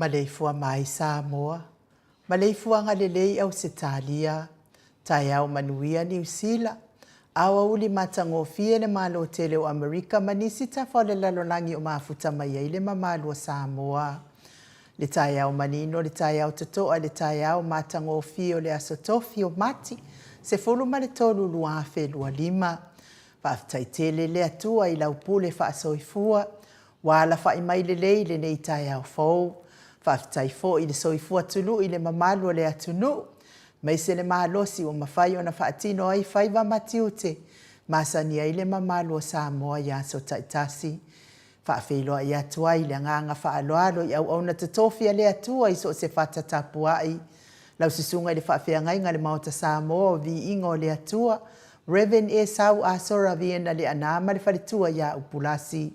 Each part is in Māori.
Maleifua mai Samoa, Maleifua ngalelei au Setalia, tai au manuia New Zealand, awa uli matangofie le malo tele o Amerika manisi tafa le lalonangi o mafuta mai le mamalo o Samoa. Le tai au manino, le tai au totoa, le tai au matangofie o le asotofi o mati, se fulu ma le tolu luafe lua lima. Whaaftaitele le atua i laupule whaasoifua, wala whaimailelei le nei tai au fau. Whaaftaifo i le soifua tulu i le mamalu o le atunu. Mai se le mahalosi o mawhai o na whaatino ai whaiva matiute. Masani ai le mamalu o Samoa ia so taitasi. Whaafeiloa i atua i le nganga whaaloalo i au na tatofia le atua i so se whatatapuai. Lau sisunga i le whaafeangai ngā le maota Samoa o vi ingo le atua. Reverend e sau a sora viena le anama le wharitua ia upulasi.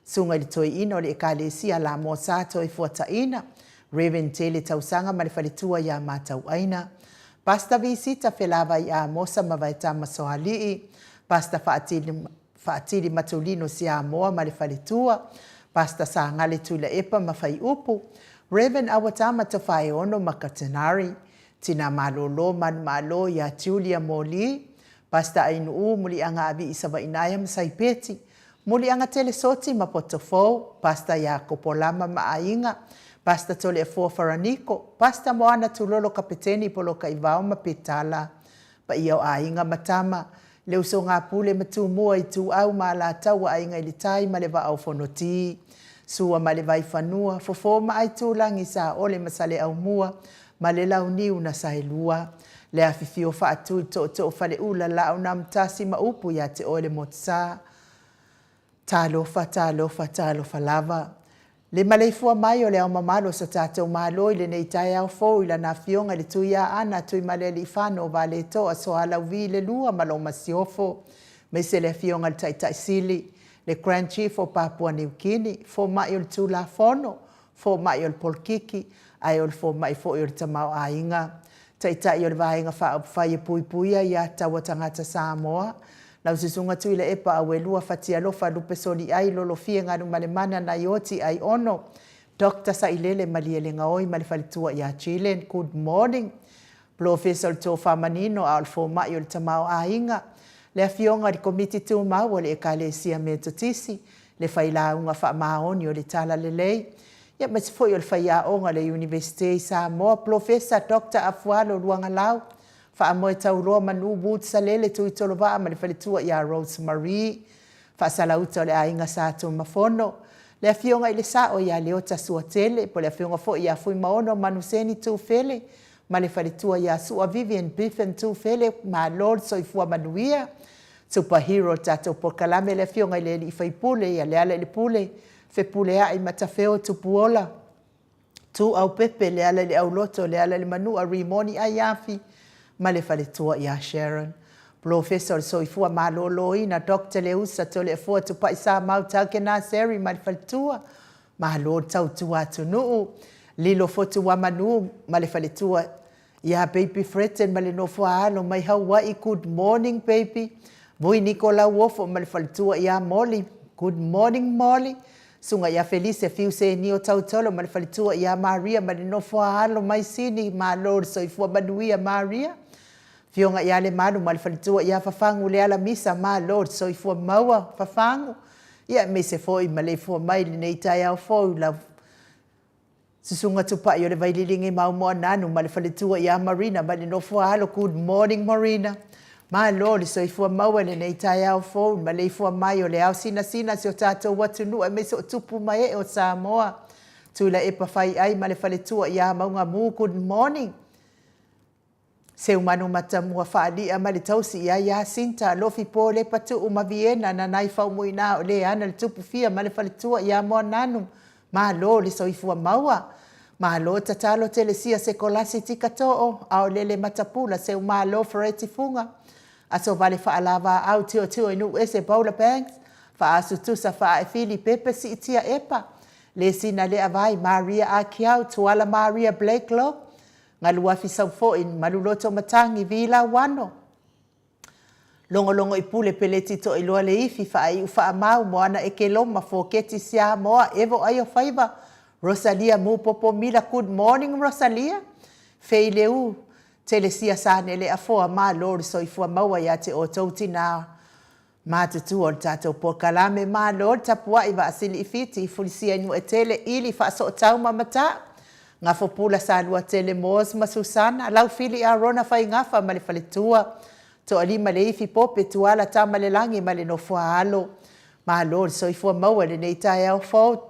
Sunga li toi ino le ekalesi ala mo sato i fuata ina. Reverend tele tausanga ma le wharitua ia matau aina. Pasta visita felava i a mosa mawaita masohalii. Pasta faatili matulino si a moa ma le wharitua. Pasta sa ngale tula epa mawhai upu. Reverend awatama tawhai ono makatanari. Tina malolo man malo ia Julia Moli. Pasta ainu muli anga abi isawa inaya masaipeti. Muli anga telesoti ma potofo, pasta ya kopolama maainga, pasta tole e faraniko, pasta moana tulolo kapeteni polo kaivao ma petala, pa iau ainga matama, leu so ngā pule matumua i tu au ma la taua ainga i litai ma lewa au fonoti, sua ma lewa i fanua, fofo ma ai tūlangi sa ole masale au mua, ma le lau niu na sahelua, le afifio faatu i to fale ula lau na mtasi ma upu ya te ole motsa, talofa lava. Le Maleifua mai o le au mamalo sa tātou malo i le nei tai au fōu i la na fionga le tuia ana tui malele i whano vale toa so alau vi le lua malo masiofo. Me se le fionga le tai sili, le Grand Chief o Papua New Guinea, fō mai o le tūla fono, fō mai o le polkiki, ai o le fō mai fō i o le tamau ainga. Taitai o le vaenga whai pui puia ia tawa tangata Samoa. Nau sisunga tui le epa awe lua fatia lofa lupe soli ai lolo fia nganu malemana na ioti ai ono. Dr. Sailele Maliele Ngaoi Malifalitua ia Chilen. Good morning. Professor Tofa Manino alfo mai o le tamao ainga. Le afionga di komiti tu mau le ekalesia metotisi. Le whailaunga wha maoni o le tala le lei. Ia masifoi o le whaiaonga le University Samoa. Professor Dr. Afualo Luangalau. Wha amoe tauroa manu wud salele tu itolo waa malifalitua ia Rosemary. Wha salauta o le ainga sato mafono. Le afionga i le sao ia leota suatele. Po le afionga fo ia fui maono manuseni tu fele. Malifalitua ia sua Vivian Biffen tu fele. Ma Lord soifua manuia. Superhero tato por kalame le afionga i le i faipule ia le ala le pule. Fe pule a i matafeo tu puola. Tu au pepe le ala le auloto le ala le manu a rimoni a yafi. Malifalitua ia Sharon. Professor soifua malolo ina Dr. Leusa tole fua tu paisa mau tauke na seri malifalitua. Malo tau tua tu nuu. Lilo fotu wa manu malifalitua. Ia baby Freten malinofua alo mai Hawaii. Good morning baby. Vui Nicola Wofo malifalitua ia Molly. Good morning Molly. Sunga ia Felice fiuse nio tau tolo malifalitua ia Maria malinofua alo mai sini malo soifua manuia Maria. Fionga ia le manu malifalitua ia fafangu le ala misa ma Lord soifua maua fafangu. Ia me se foi Maleifua mai le nei tai au foi la susunga tupa yo le vaililingi mau moa nanu malifalitua ia Marina malinofua halo. Good morning Marina. Ma Lord soifua maua le nei tai au foi Maleifua mai o le au sina si o tatou watunu me so tupu mai o Samoa. Tula epa fai ai malifalitua ia maunga mu. Good morning. Se umanu matamua whaalia malitausi ia Jacinta lofi po le patu umaviena na nai whaumuina o le ana le tupu fia malifalitua ia moa nanu. Ma lo le soifua maua. Ma lo tatalo telesia se kolasi tika to'o au lele matapula se uma lo fareti funga. Aso vale whaalava au tio inu ese Paula Banks. Whaasu tusa whae fili pepe si itia epa. Le sina le avai Maria Akiau tuala Maria Blakelow. Ngalua fisau foin maluloto matangi vila wano. Longo ipule peleti to iloa le ifi fai ufa mau moana ekeloma foketi sia moa evo ayo faiva. Rosalia mu popo mila. Good morning Rosalia. Fei leu telesia sane le afoa ma Lord soifua maua ya te o tauti na matutu o tato po kalame ma Lord tapua iwa asili ifiti fulisia inu etele ili fa so tauma mata. Ngafo pula sa lua tele mos ma Susana lau fili a rona fai ngafa malifalitua to alima leifi pope tuala ta malelangi malinofua alo ma Lord soifua maua le nei tai au fo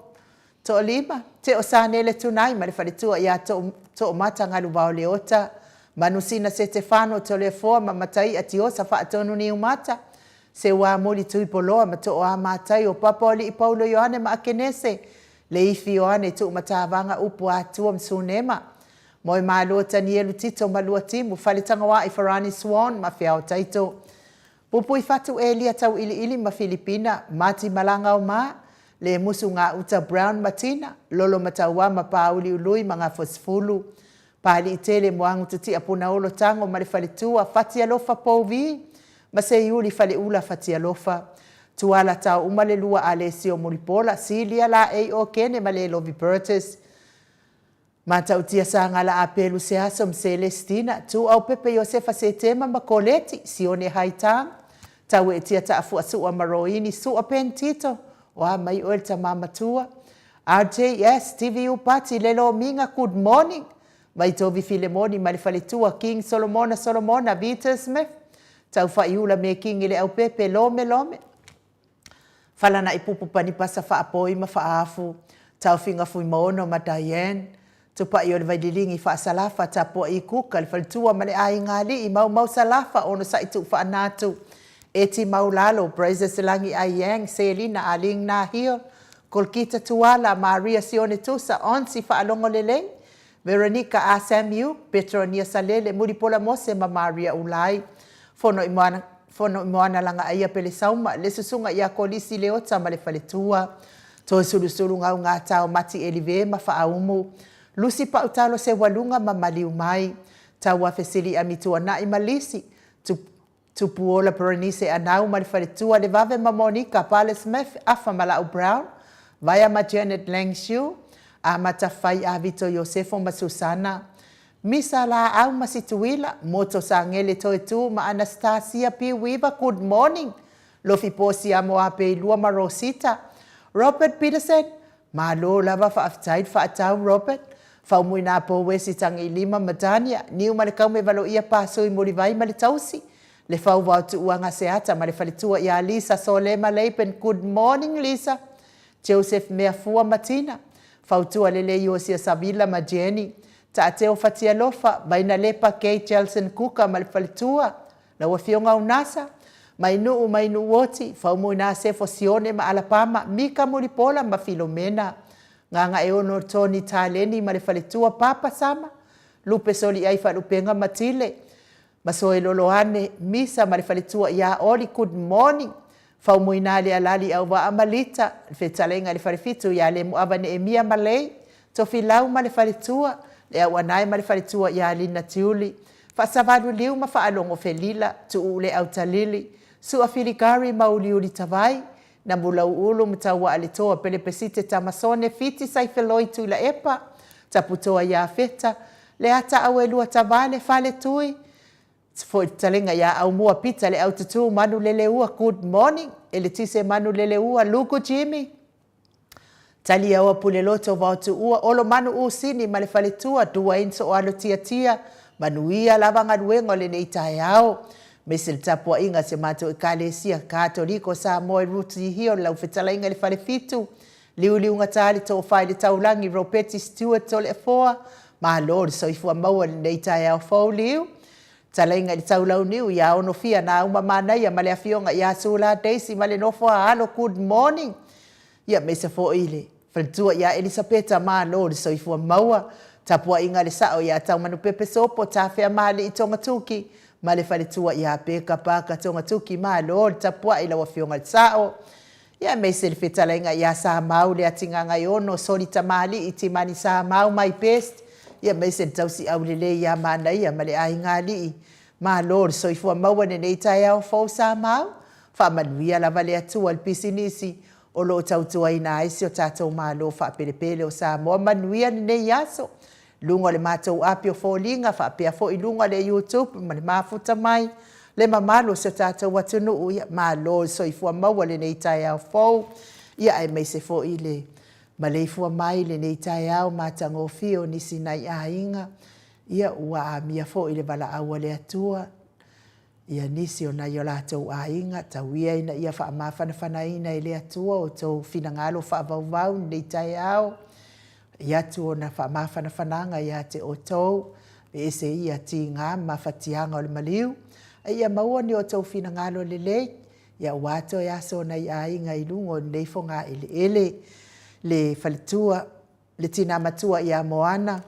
to alima te osanele tunai malifalitua ia to mata ngalu vao leota manusina se Stefano to le forma matai atiosa fa atonu ni umata se wa moli tui poloa ma to a matai o papa oli i Paulo Yohane ma akenese leifi oane tu matavanga upu atua msunema. Moi malo tanielu tito malua timu falitanga wa Farani Swan ma fiao taito. Pupui fatu elia tau ili ma Filipina mati malanga o ma. Le musu nga uta Brown Matina lolo matawa ma pauli ului mga fosfulu. Pali itele muangu tuti apuna olo tango malifalitua fatia lofa povi. Mase yuli fali ula fatia lofa. Tuala tau umalelua Alessio Muripola, Silia la o kene malelo Vipertus. Matautia sa ngala apelu se asom Celestina, tu au pepe Josefa se tema makoleti, sione haitang. Tau etia ta afu asu amaroini, su apentito, wa mai oelta mamatua. RJS, TV upati lelo minga, good morning. Mai tovi Filemoni malifalitua, King Solomona, Vita Smith. Tau faiula me King ile au pepe lome. Falana ipupu panipasa faapoi ma faafu. Tau finga fui maono ma Diane. Tupa iyo le vaidilingi fa salafa tapo i kuka. Lifalitua male ai ngali i mau salafa ono sa itu fa anatu. Eti mau lalo. Braisa selangi ayang. Selina aling na hiyo. Kolkita tuala Maria sione tusa. Onsi fa alongo lele. Veronica ASMU. Petronia salele. Muripola mose ma Maria ulai. Fono moana langa aia pele sauma le susunga ia kolisi leota malefaletua to sulu ngā tau mati elive ma faaumu lusi pa utalo se walunga ma maliu mai taua fesili amitua na imalisi tupu ola Peronise anau ma le faletua le vave ma Monica Pale Smith afa Malau Brown vaya ma Janet Langshu a matafai a Vito Yosefo ma Susana misa la au ma situila moto sa ngele toe tu ma Anastasia P. Weaver good morning lofi posi amo ape lua ma Rosita Robert Peterson ma lo lava fa aftaid fa atau Robert fa muina po wesi tangi lima Madania niu ma le kaume valo ia paso i mori vai ma le tausi le fau watu uanga seata ma le falitua ia Lisa Solema Leipen good morning Lisa Joseph Meafua Martina fautua lele Yosia Savila ma Jenny ta ateo fatia lofa baina lepa Kay Jelson Kuka ma le falitua na wafionga unasa mainu woti fau muina sefo sione ma Alabama Mika Muripola ma Filomena nganga eono Tony Taleni ma le falitua Papa Sama lupe soli aifa lupenga matile Masoe loloane misa ma le faletua ia oli good morning fau muinali alali au wa amalita fetalenga le falefitu ia le muava ne emia malei to filau ma le faletua le wanai ma le faletua ia lina tiuli fa savadu liu ma fa alongo felila tu ule au talili su afiligari mauliuli tavai na mulau ulu mtawa alitoa pele pesite tamasone fiti saifeloi tu la epa taputoa ia feta le ata awelua tavale fale tui Foi talenga ya au mua pita le au tutu manu lele ua good morning ele tise manu lele ua luku Jimmy tali ya pule loto vautu ua olo manu usini male faletua dua inso alo tia manuia lava ngaduengo le neita yao mesil tapua inga se mato ikalesia Katoliko Samoa ruti hiyo la ufetalenga le falefitu liu ngatali to faile taulangi Ropeti Stewart tole foa ma lord so ifua maua le neita yao fauliu Talenga li taulau niu ya ono fia na uma mana ya male afionga ya sula Daisy male nofo halo good morning ya mesa fo ile fantua ya Elisabeta ma lord so ifua maua tapua inga le sao ya tau manu pepe sopo tafea mali itonga tuki male falitua ya peka paka tonga tuki ma lord tapua ila wafionga le sao ya mesa le fetalenga ya sa maule atinganga yono soli tamali itimani sa mau my best ia mai se tausi au lele ia mana ia male ai ngali ma lord so ifua maua ne nei tai au fo sa mau fa manuia la vale atu al pisinisi o lo tautua ina aisi o tatou malo fa pelepele o sa mo manuia ne yaso lunga le matou api o folinga fa pe fo ilunga le YouTube ma le mafuta mai le mamalo se tatou watunu ia ma lord so ifua maua le nei tai au fo ia ai mai se fo ile Maleifua mai le nei tai au matangofio nisi nai ainga ia ua mia fo ile bala aua le atua ia nisi o nai o latou ainga tauia ina ia fa mafana ina ile atua o tou finangalo fa vauvau nei tai au ia tu ona fa mafana ia te o tou e se ia tinga mafatianga o le maliu ia maua ni o tou finangalo le ia wato ia so nai ainga ilungo nei fonga ele le falitua le tina matua ia Moana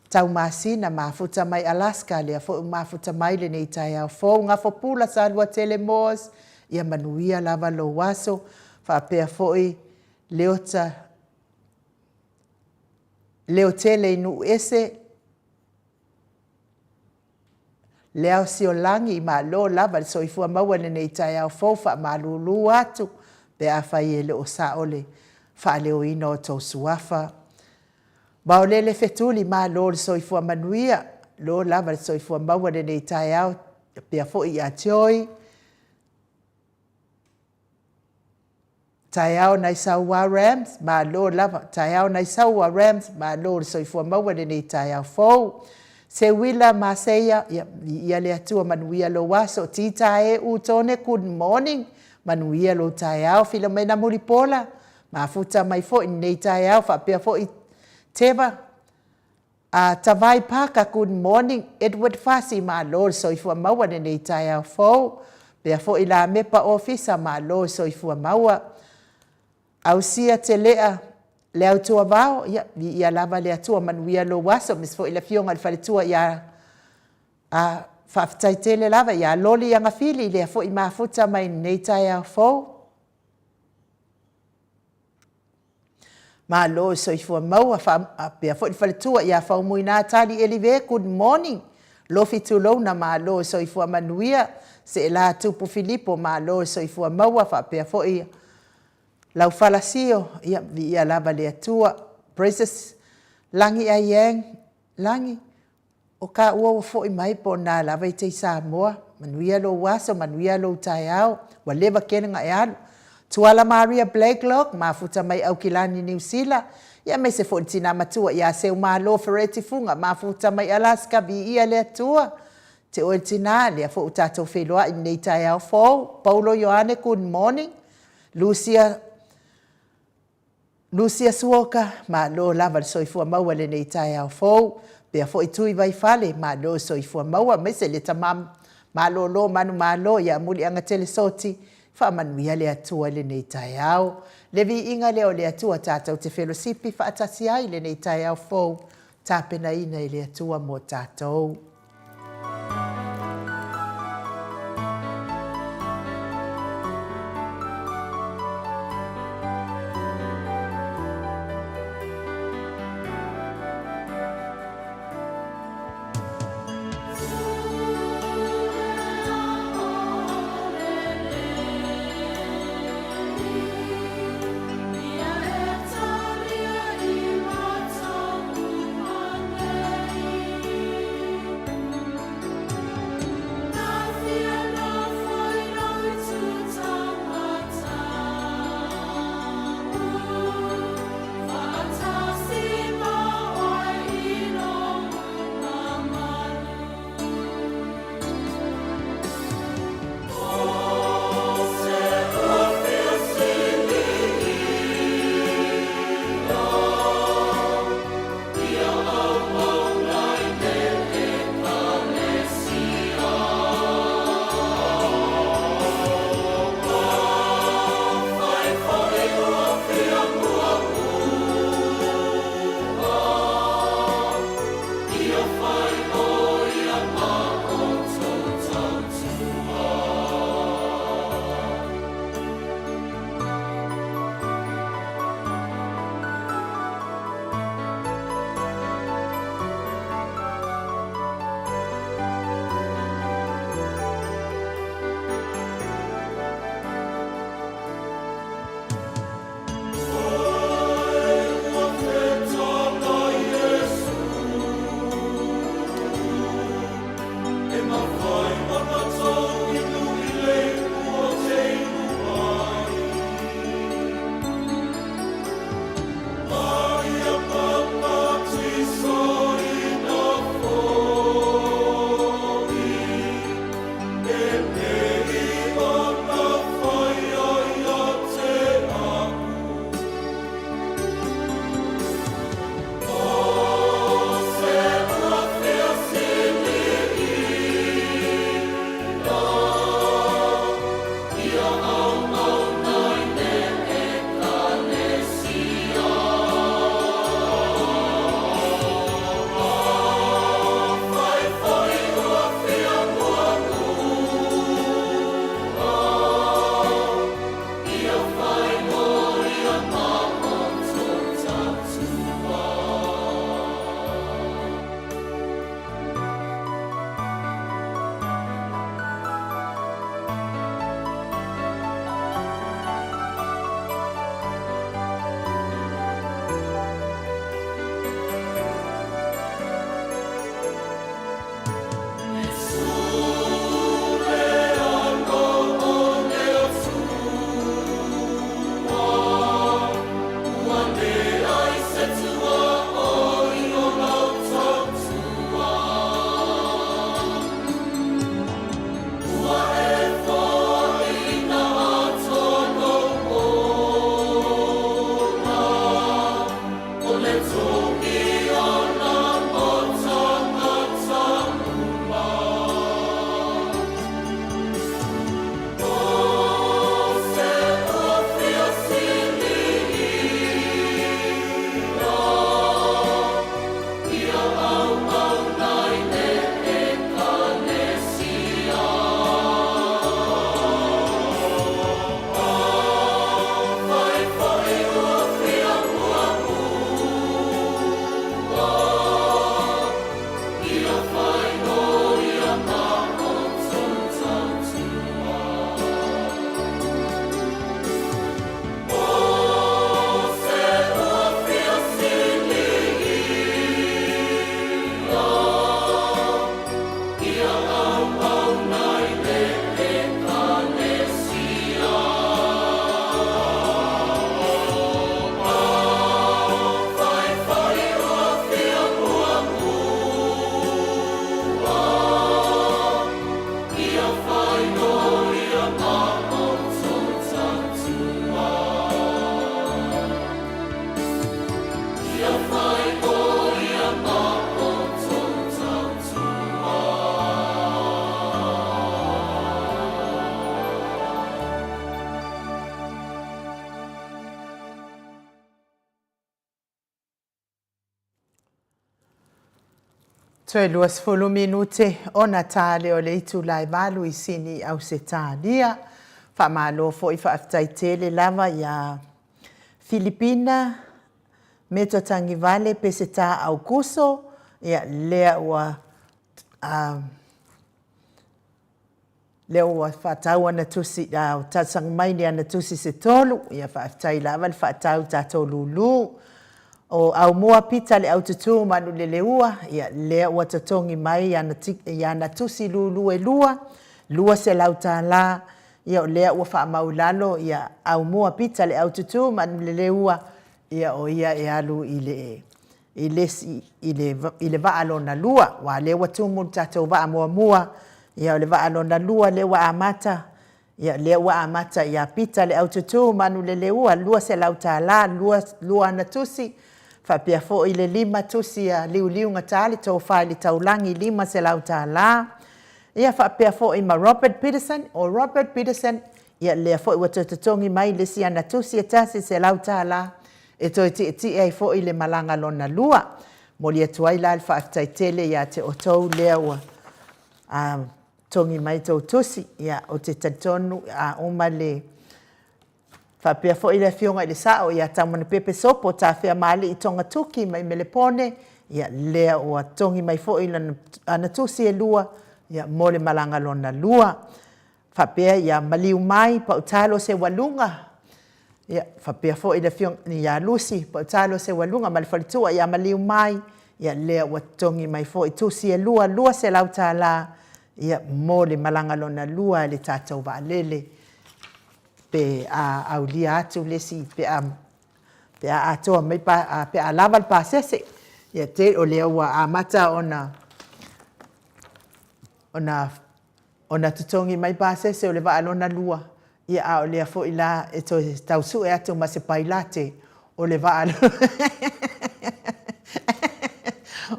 tau masina mafuta mai Alaska le fo mafuta mai le nei tai au fo nga fo pula sa lua telemos ia manuia lava lo waso fa pe foi leotele nu ese leo siolangi ma lo lava so ifua maua le nei tai au fo fa malulu atu pe afai le osaole fa leo ino to suafa ba le fetuli ma lo so ifua manuia lo lava so ifua maua le nei tai au pe fo ia joy tai au nai saua Rams ma lo lava tai au nai saua Rams ma lo so ifua maua le nei tai au fo se wila maseia ia le atua manuia lo waso tita e utone good morning manuia lo tai au Filomena Muripola mafuta mai fo nei tai au fa pe fo teva tavai paka good morning Edward Fasi ma lo so ifua maua nei tai au fo pe fo ila mepa officer ma lo so ifua maua au sia telea le autua vao ia lava le atua manuia lo waso mis fo ila fionga le faletua ia faafetaitele lava ia loli anga fili le fo i mafuta mai nei tai au fo ma lo so ifua maua fa pe fo i faletua ia fa muina tali elive good morning Lofi tulou na malo soifua manuia se la tupu Filipo malo soifua maua whapea fo'i. Lau falasio ia lava le atua. Praises langi a yang langi. O ka ua fo'i mai po na lava i te Samoa. Manuia lo waso, manuia lo taiao. Wa leva kena nga e alu. Tuala Maria Blakelock, mafuta mai au kilani New Zealand. Ia me se fo'i tina matua. Ia seu malo fereti funga. Mafuta mai Alaska vi ia le atua. Te oe tina lea fo'i tatou wheloa i nei taiao fōu. Paulo Ioane, good morning. Lucia Suoka, ma lo lava soifua maua le nei taiao fōu. Pea fo'i tui vai fale, ma lo soifua maua. Mese le tamam, ma lo manu ma lo, ia muli anga telesoti. Fa manuia le atua le nei taiao. Le vi inga leo le atua tātou te fellowshipi fa atasi ai le nei taiao fōu. Tāpena ina i le atua mo tātou. Toe luas fulu minute o Natale o le itu lai malu I sini au se tālia. Wha malo fo I whaaftai tele lava ia Filipina me to tangi vale pe se tā au kuso ia lea ua leo ua whaatau ana tusi au tatsang mai ni ana tusi se tolu ia whaaftai lava le whaatau tātou lulu. O au mua pita le au tutu manu le leua, ia lea ua tatongi mai ia na tusi lulu e lua se lau tā la, ia o lea ua wha maulalo, ia au mua pita le au tutu manu le leua, ia o ia e alu I le vaalo na lua, wa le ua tumu tatou vaa mua, ia o le vaalo na lua le ua amata, ia le ua amata ia pita le au tutu manu le leua, lua se lau tā la, lua na tusi, Whapea fo I le 5 tusi a liu ngatali tau whai le taulangi 5 se lau tā la. Ia whapea fo I ma Robert Peterson, ia lea fo I watatongi mai le si ana tusi e tasi se lau tā la. E toi ti ai fo I le malanga lona lua. Moli atuai la le whaaftai tele ia te o tau lea ua tongi mai tau tusi. Ia o te tatonu a uma le Whapea fo I le fionga I le sao ia tamana pepe sopo ta whea mali I tonga tuki mai melepone ia lea ua tongi mai fo I ana tusi e lua ia mole malanga lona lua. Whapea ia maliu mai pa utalo se walunga. Ia whapea fo I le fionga ia lusi pa utalo se walunga mali whalitua ia maliu mai ia lea ua tongi mai fo I tusi e lua se lau tā la ia mole malanga lona lua le tātou wa lele. Pe au lia atu lesi pe a toa mai pe a lava pa sese ia te o lea ua amata ona tutongi mai pa sese o le vaalona lua ia a o lea fo I la e to tausu e atu ma se pailate o le vaalona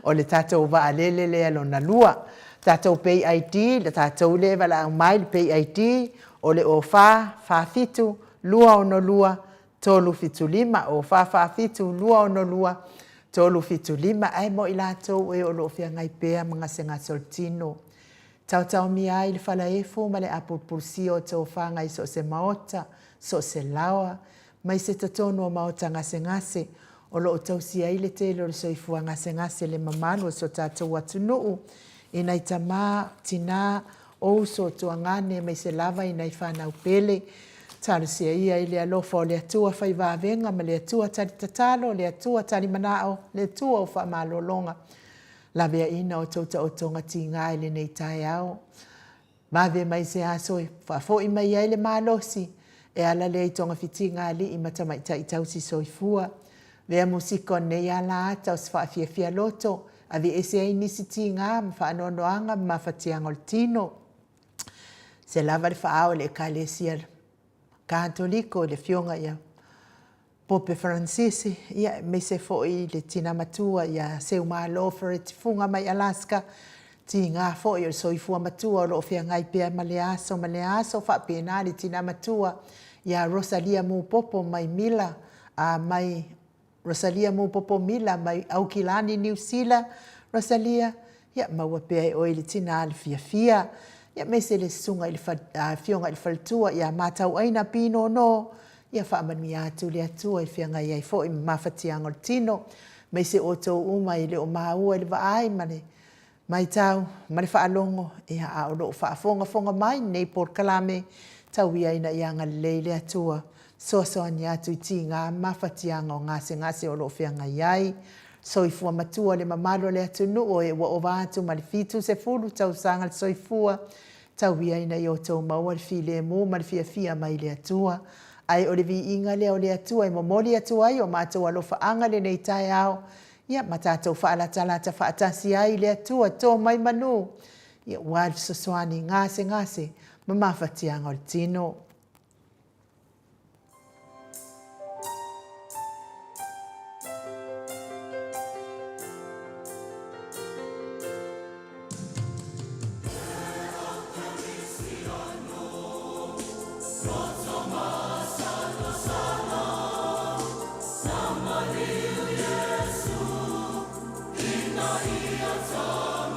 o le tātou vaalele lea lona lua tātou pay ID le tātou le vala mai le pay ID o le o fa fitu, lua ono lua, tolu fitu lima, o fa fitu, lua ono lua, tolu fitu lima, ai mo ilatou e o lo fia ngai pea mga senga soltino. Tau mi ai le fala efo, ma le apulpulsio tau fa ngai so se maota, so se lawa, mai se tatono o maota ngase, o lo tau si ai le telo le soifua ngase le mamanu so tatou atunuu, ina itama, tina, o so tuangane mai se lava I nei whanau pele. Talo sia ia I le alofa o le atua whai vāvenga, ma le atua tari tatalo, le atua tari manao, le atua o wha malolonga. Lavea ina o tauta o tonga ti ngai le nei tai au. Mave mai se asoi, whafo I mai ai le malosi, e ala le tonga fiti ngali I matamaita I tausi soifua. Vea musiko nei ala ata o sfa fia loto, avi ese ai nisi ti ngā, ma whaanonoanga, ma whatiangol tino. Se lava le whaao le ekalesia katoliko le fionga ia Pope Francis ia me se foi le tina matua ia seu malo for it funga mai Alaska ti ngā foi o soifua matua lo fia ngai pea maleaso fa pena le tina matua ia Rosalia mu popo mai Mila mai Rosalia mu popo Mila mai Aukilani New Zealand Rosalia ia maua pea o le tina le fia ia me se le sunga I fionga I faltua ia matau aina pino no ia whaamani atu le atua I whianga iai fo I mawhatianga o tino me se oto uma I le o maua le vaai mane mai tau mane whaalongo ia a o loo whaafonga mai nei por kalame tau ia ina ianga le atua soa ni atu I ti ngā mawhatianga o ngase o loo whianga iai soifua matua le mamalo le atunu o e wa o vātu ma le fitu se fulu tau sanga le soifua tau ia ina I o tau maua le file mo ma le fia mai le atua ai o le vi inga le o le atua I momoli atua I o mātou alofa anga le nei tai au ia matatou whaalatala whaatasi ai le atua tō mai manu ia wad sosoani ngase ma mawhatianga o le tino. Sama liu Yesu, ina ia sama.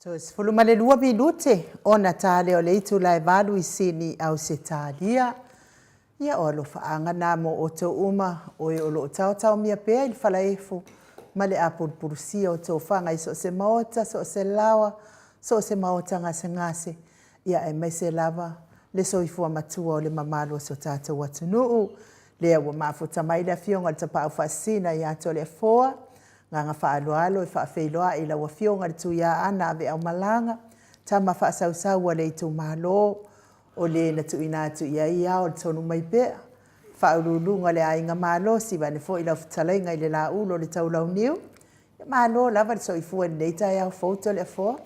Fuluma minute ona tale o le itu lai valu isini au se talia. Ia o lo faanga na mo o te uma o e o lo tau mia pea il falaifu. Ma le apurpurusia o te ofanga i so se maota, so se lawa, so se maota ngase. Ia e mai se lava le soifua matua o le mamalo so tata watunuu. Lea wa mafuta mai le fionga le tapa ufasina i ato le foa. Nganga whaalualo e whaafeiloa i la wafionga le tuia ana ave au malanga. Tama whaasau wa le itu malo o le na tuina atu ia ia o le tonu mai pea. Whaurulunga le ainga malo si vane fo i la futalainga i le la ulo le tau lau niu. Malo lava le soifua ni neita ia foto le foa.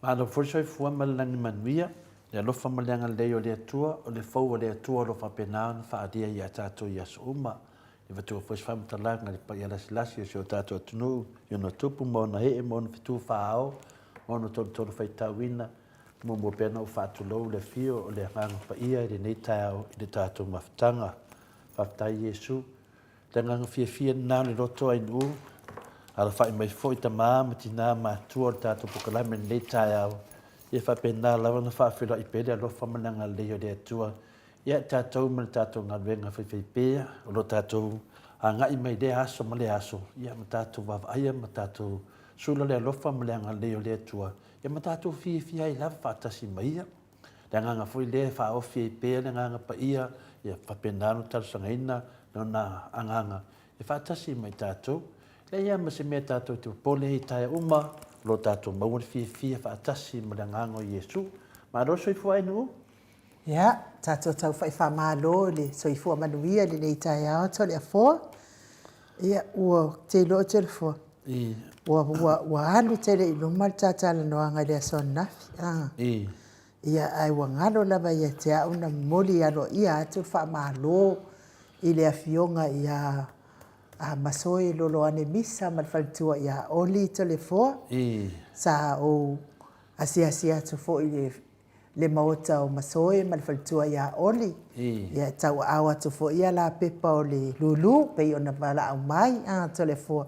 Malo fo soifua malangi manuia. Le alofa maleanga leo le atua o le fau o le atua o lo whapenao na whaadia i atato i aso uma. I watu o fwes whamtalanga li pa i alasilasi o si o tato atunu. I ono tupu mo na hee mo na fitu whaao. Mo na tolu whaitawina. Mo mo pena o whaatulou le fio o le hanga pa ia i le neitao i le tato mawhtanga. Whaftai Yesu. Le nganga fia nao le roto ai nuu. Ala whai mai fo i ta maa matina maatua o le tato pukalame le neitao. Ia whapena lawa na whaafira i pere alofa mananga leo le atua. Ia tātou ma le tātou ngā wenga whaiwhaipea, o lo tātou a ngai mai le aso ma le aso. Ia ma tātou wawaia, ma tātou sula le alofa ma le anga leo le atua. Ia ma tātou fia i lava whaatasi mai ia. Le nganga fui le whaofia i pea, le nganga pa ia, ia whapenano tarusangaina, no na anganga. Ia whaatasi mai tātou. Le ia ma se mea tātou te pole i taia uma, lo tātou maua fia whaatasi ma le nganga o Yesu. Ma roso i fuai nuu? Ia, tātou tau whaiwha mālo le soifua manuia le nei tai ao to le a fōa. Ia, ua te lo te le fōa. Ua alu te le iluma le tātala noanga le ason nafi. Ia, ai ua ngalo lava ia te au na moli alo ia atu wha mālo i le afionga ia a masoi lolo ane misa ma le whalitua ia oli to le fōa. Sa o asia atu fō i le maota o masoe ma le whalitua ia oli. Ia tau awa tu fo ia la pepa o le lulu, pei o na wala au mai, to le fo.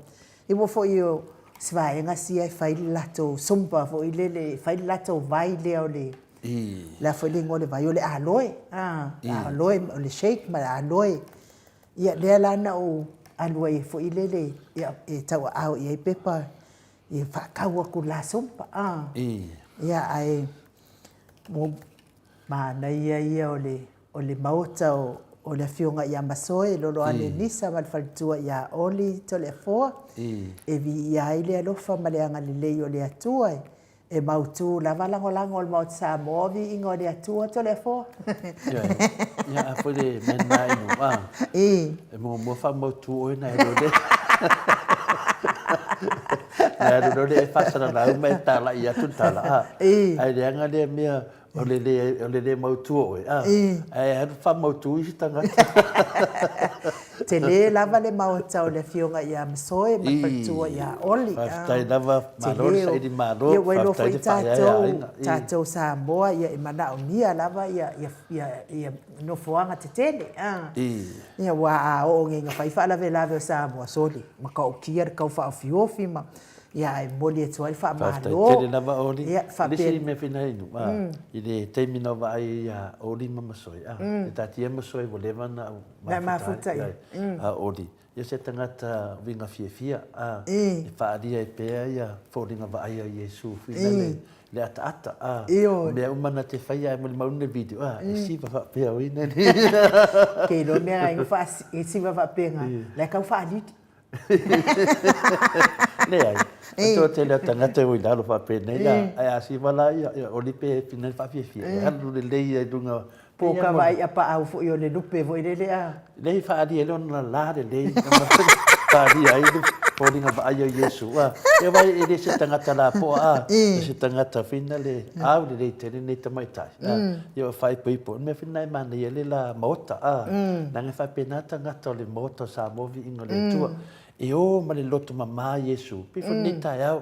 I mo fo i o swaenga si ai whai lato sumpa, fo i le whai lato vai leo le. La fo le ngole vai o le aloe, aloe o le shake ma le aloe. Ia lea lana o aloe fo i le ia tau au i ai pepa, i whakaua ku la sumpa. Ia ai ma na ia o le maota o le fionga ia masoe lolo ane nisa ma le whalitua ia oli to le foa e vi ia ile alofa ma le anga lelei o le atua e mautu lava lango o le mauta Samoa vi ingo le atua to le foa ia a fo le mena inu e mo wha mautu o ina e rode na rode e whasara na umai tala i atu tala ai le anga le mea o le mautua oe. Ai hanu wha mautu i si tangata. Te le lava le mauta o le fionga ia masoe, ma whalitua ia oli. Whaftai lava marori sa iri maro. Ia wailo fo i tātou Samoa, ia i mana o nia lava, ia nofoanga te tele. Ia wā a o ngenga whaifa lave o Samoa soli. Ma ka o kia re kau wha o fiofi ma. Ia e moli e tuai wha malo. Tele lava oli. Lisi me whina inu. I le teimina wa ai a oli ma masoi. E tati e masoi wo lewa na mafutai. A oli. Ia se tangata winga fia. E whaaria e pēa ia whoringa wa ai a Yesu. Whina le ata. Mea umana te whaia e muli maune video. E siwa wha pēa o ina ni. Kei lo mea ingo wha e siwa wha pēa nga. Le kau wha aliti. Le ai. Tō te lea tangata o i lalo whapene. Ai a si wala o li pē pina whawhiawhia. E halu le lei ai dunga. Pōka vai apa au fo i o le lupe vo i le lea. Lei whaari e lona la le lei. Whaari ai du pōringa wa ai o Yesu. E vai e le se tangata la po e se tangata whina le au le lei tere nei tamaitai. E o whai pipo. Me whina e mana i le la maota. Nanga whapena tangata o le maota sa movi ingo le tua. E o ma le loto mamā Yesu. Pifo ni tai au.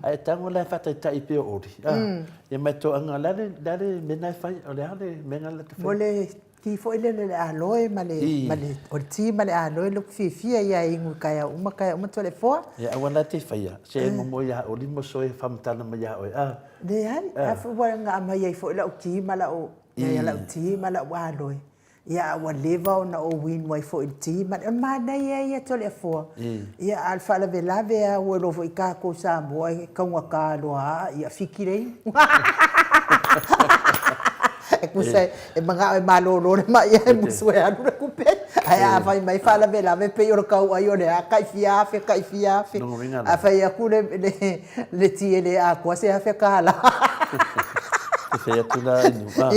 Ai tango lai whataitai peo ori. E mai tō anga lare mena whai o le hale menga la te whai. Mole Ki fo ile le aloe male o ti male aloe lo fifia ia ingu kaya uma tole fo. Ya awala te faia. Se mo ya o limo soe famtana ma ya o a. De ai afu wa nga ma ia fo la ti mala o ya la ti mala wa aloe. Ya wa leva na o win wai fo ti ma na ia tole fo. Ya alfa la velave a wo lo fo ka ko sa mo ka wa ka lo a ia fikirei. Kusai mga malolo na maya muswe anu na kupet aya vai mai fala vela me pe yor kau ayo le kai fiafe afa ya kule le tiele a ko se afa kala se ya tula nu ba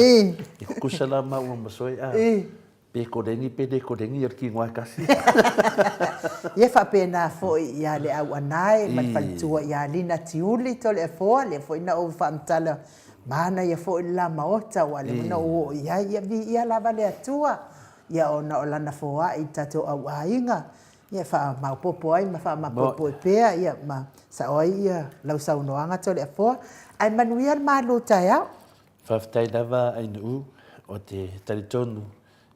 kusala ma o muswe a pe ko dengi yer ki ngwa kasi ye fa pena fo ya le awanai ma faltua ya lina tiuli tole fo le fo ina o famtala mana ia fo la maota wale na o ia vi ia la vale atua ia ona o lana fo ai tato au ainga ia fa ma popo ai ma fa ma popo pea ia ma sa oi ia lau sau no anga tole fo ai manuia ma lo taia fa ftai dava ai nu o te taritonu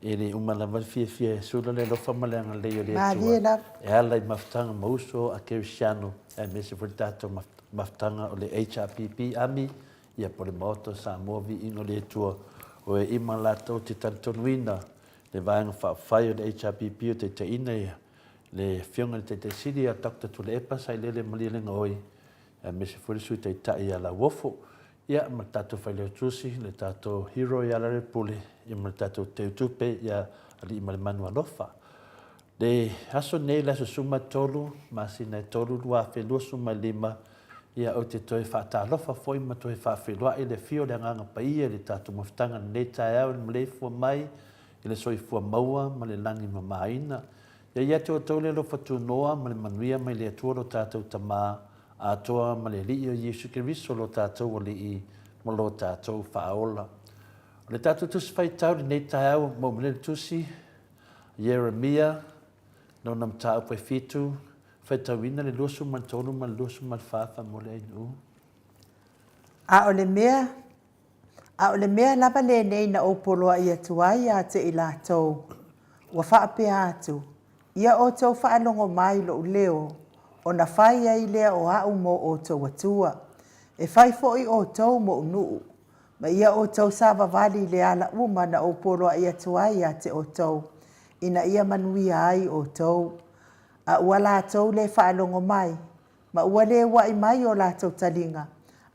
ele uma la fie sula le lo famale nga le le tua e ala i maftanga mauso a Cristiano e mese for tato maftanga o le HRPP ami ia por moto Samoa vi ino le tua o e ima lato te tantonuina le vaenga whaafai o le HRPP o te te ina ia le fionga te siri a takta tu le epa sai le malilenga oi a mese furisu te tai ala wofo ia ma tato whai leo tusi le tato hero ia la repule ia ma tato te utupe ia ali ima le manua lofa le aso nei la suma tolu ma sina tolu lua whelua suma lima ia o te toi whaatalofa foi ma toi whaawhelua i le fio le nganga paia le tatu maftanga ne tae au le Maleifua mai i le soifua maua ma le langi mamaina. Ia te o tau le lo fatu noa ma le manuia mai le atua lo tātou tamā a toa ma le li o Yesu Keriso lo tātou o li i ma lo tātou whaola. O le tātou tusi whaitau le ne tae au mo mele tusi Jeremia no nam tāu pai fitu whaitawina le lusu man tonu man lusu man whaafa mo le ainu. A o le mea lava le nei na opoloa ia tuai a te i lātou. Wa whaapea atu. Ia o tau whaalongo mai lo leo. O na whai ai lea o au mo o tau atua. E whai foi o tau mo nuu. Ma ia o tau sava vali le ala uma na opoloa ia tuai a te o tau. Ina ia manuia ai o tau. A ua lātou le whaalongo mai. Ma ua le wa i mai o lātou talinga.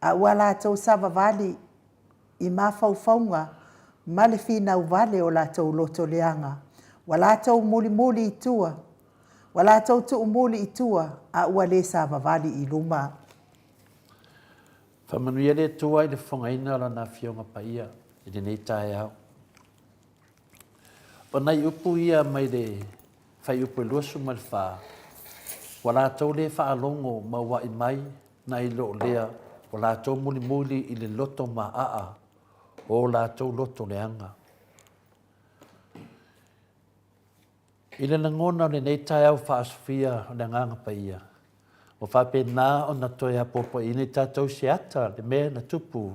A ua lātou sava vali i mawhauwhaunga. Ma le whinau vale o lātou loto leanga. Wa lātou muli i tua. Wa lātou tu muli i tua. A ua le sava vali i luma. Whamanuia le tua i le whangaina ala na fionga paia. I le nei tae au. O nei upu ia mai le whai upu luasu mai wha. Wa lātou le whaalongo ma wa i mai na i lo lea. Wa lātou muli i le loto ma aa. O lātou loto leanga. I le nangona o le nei tae au whaasofia o le nganga paia. O whapena o na toi a popo i nei tātou se ata le mea na tupu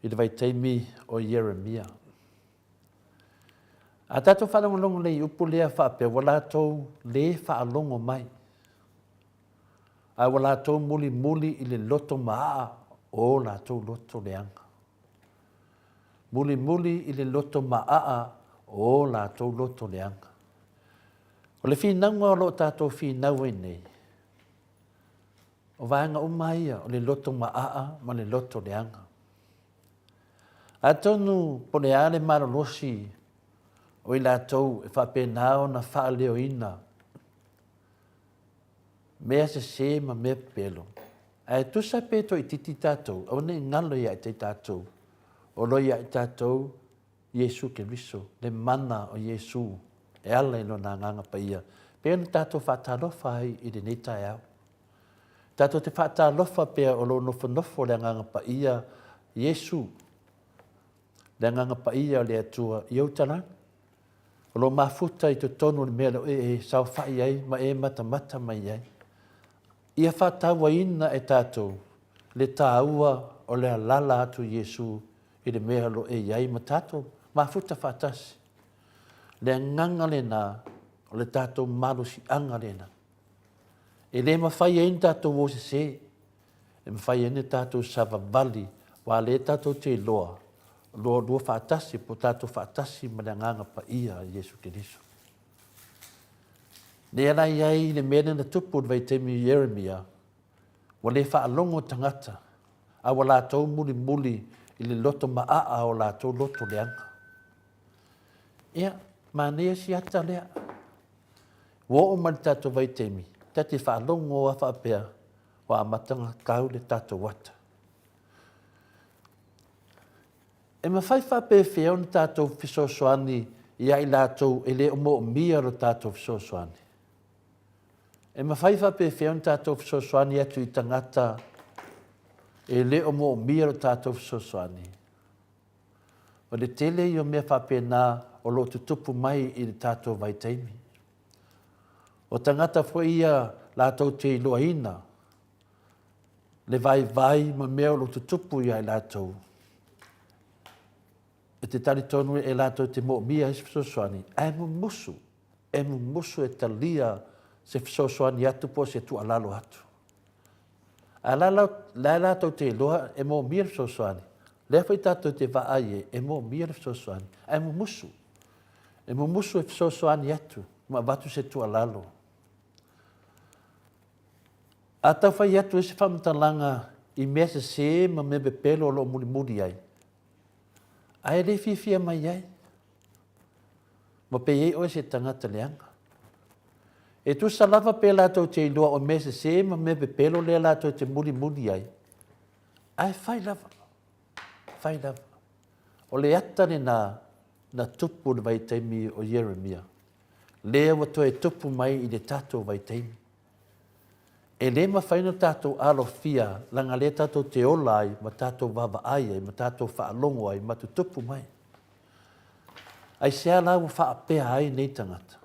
i le vai teimi o Jeremia. A tātou whalongo le upu lea whape wa lātou le whaalongo mai. A wa lātou muli i le loto maa o lātou loto leanga. Muli i le loto maa o lātou loto leanga. O le whinanga o lo tātou whinau e nei. O vanga umaia o le loto maa ma le loto leanga. A tonu po le ale maralosi o i lātou e whapenao na whaaleo ina. Mea se ma mea pelo. A e tusa peto i titi tātou, au ne ngalo ia i te tātou. O loia i tātou, Yesu Keriso, le mana o Yesu, e ala ilo nā nganga paia. Pea ni tātou whatalofa ai i le neitai au. Tātou te whatalofa pea o lo nofo le nganga paia, Yesu, le nganga paia o le atua iautarang. O lo mafuta i te tonu le mea lo sau whai ai, ma e mata mai ai. Ia whatawa ina e tātou, le tāua o le alala atu Yesu, i le mea lo e iai ma tātou, mafuta whatasi. le nganga le nā, o le tātou malu si anga le nā. E le mawhai e ni tātou o se, e mawhai e ni tātou savavali, wa le tātou te loa, loa lua whaatasi, po tātou whaatasi ma le nganga pa ia Yesu Kiriso. Ne ana iai le mene na tupu vai temi Jeremia, wa le whaalongo tangata, a wa lātou muli muli i le loto maa o lātou loto leanga. Ia, ma nea si ata lea. Wo o mani tātou vai temi, tati whaalongo a whaapea, wa amatanga kau le tātou wata. E mawhai whape whiau ni tātou fisosoani ia i lātou e le omo o mia ro tātou fisosoani. E mawhai whape whiau ni tātou fisosoani atu i tangata e le omo o mia ro tātou fisosoani. O le tele i o mea whape nā o lo tutupu mai i le tātou vai teimi. O tangata fo ia lātou te iloa ina, le vai ma mea o lo tutupu ia i lātou. E te tali tonu e lātou te mo mia e fisosoani, e musu e talia se fisosoani atu po se tu alalo atu. A la lātou te iloa e mo mia fisosoani, le fai tātou te vaaie e mo mia fisosoani, e musu e fisosoani atu, ma watu se tu alalo. A tau fai atu e se whamatalanga i mea se ma me bepelo o lo muri ai. Ai le fifia mai ai. Ma pe ei o se tangata leanga. E tu salava pe lātou te ilua o mea se ma me bepelo le lātou te muri ai. Ai fai lava. O le atane na tupu na vai teimi o Jeremia. Lea wato e tupu mai i le tātou vai teimi. E le mawhaina tātou alofia, langa le tātou te ola ai, ma tātou wawa ai ai, ma tātou whaalongo ai, ma tu tupu mai. Ai sea lau whaapea ai nei tangata.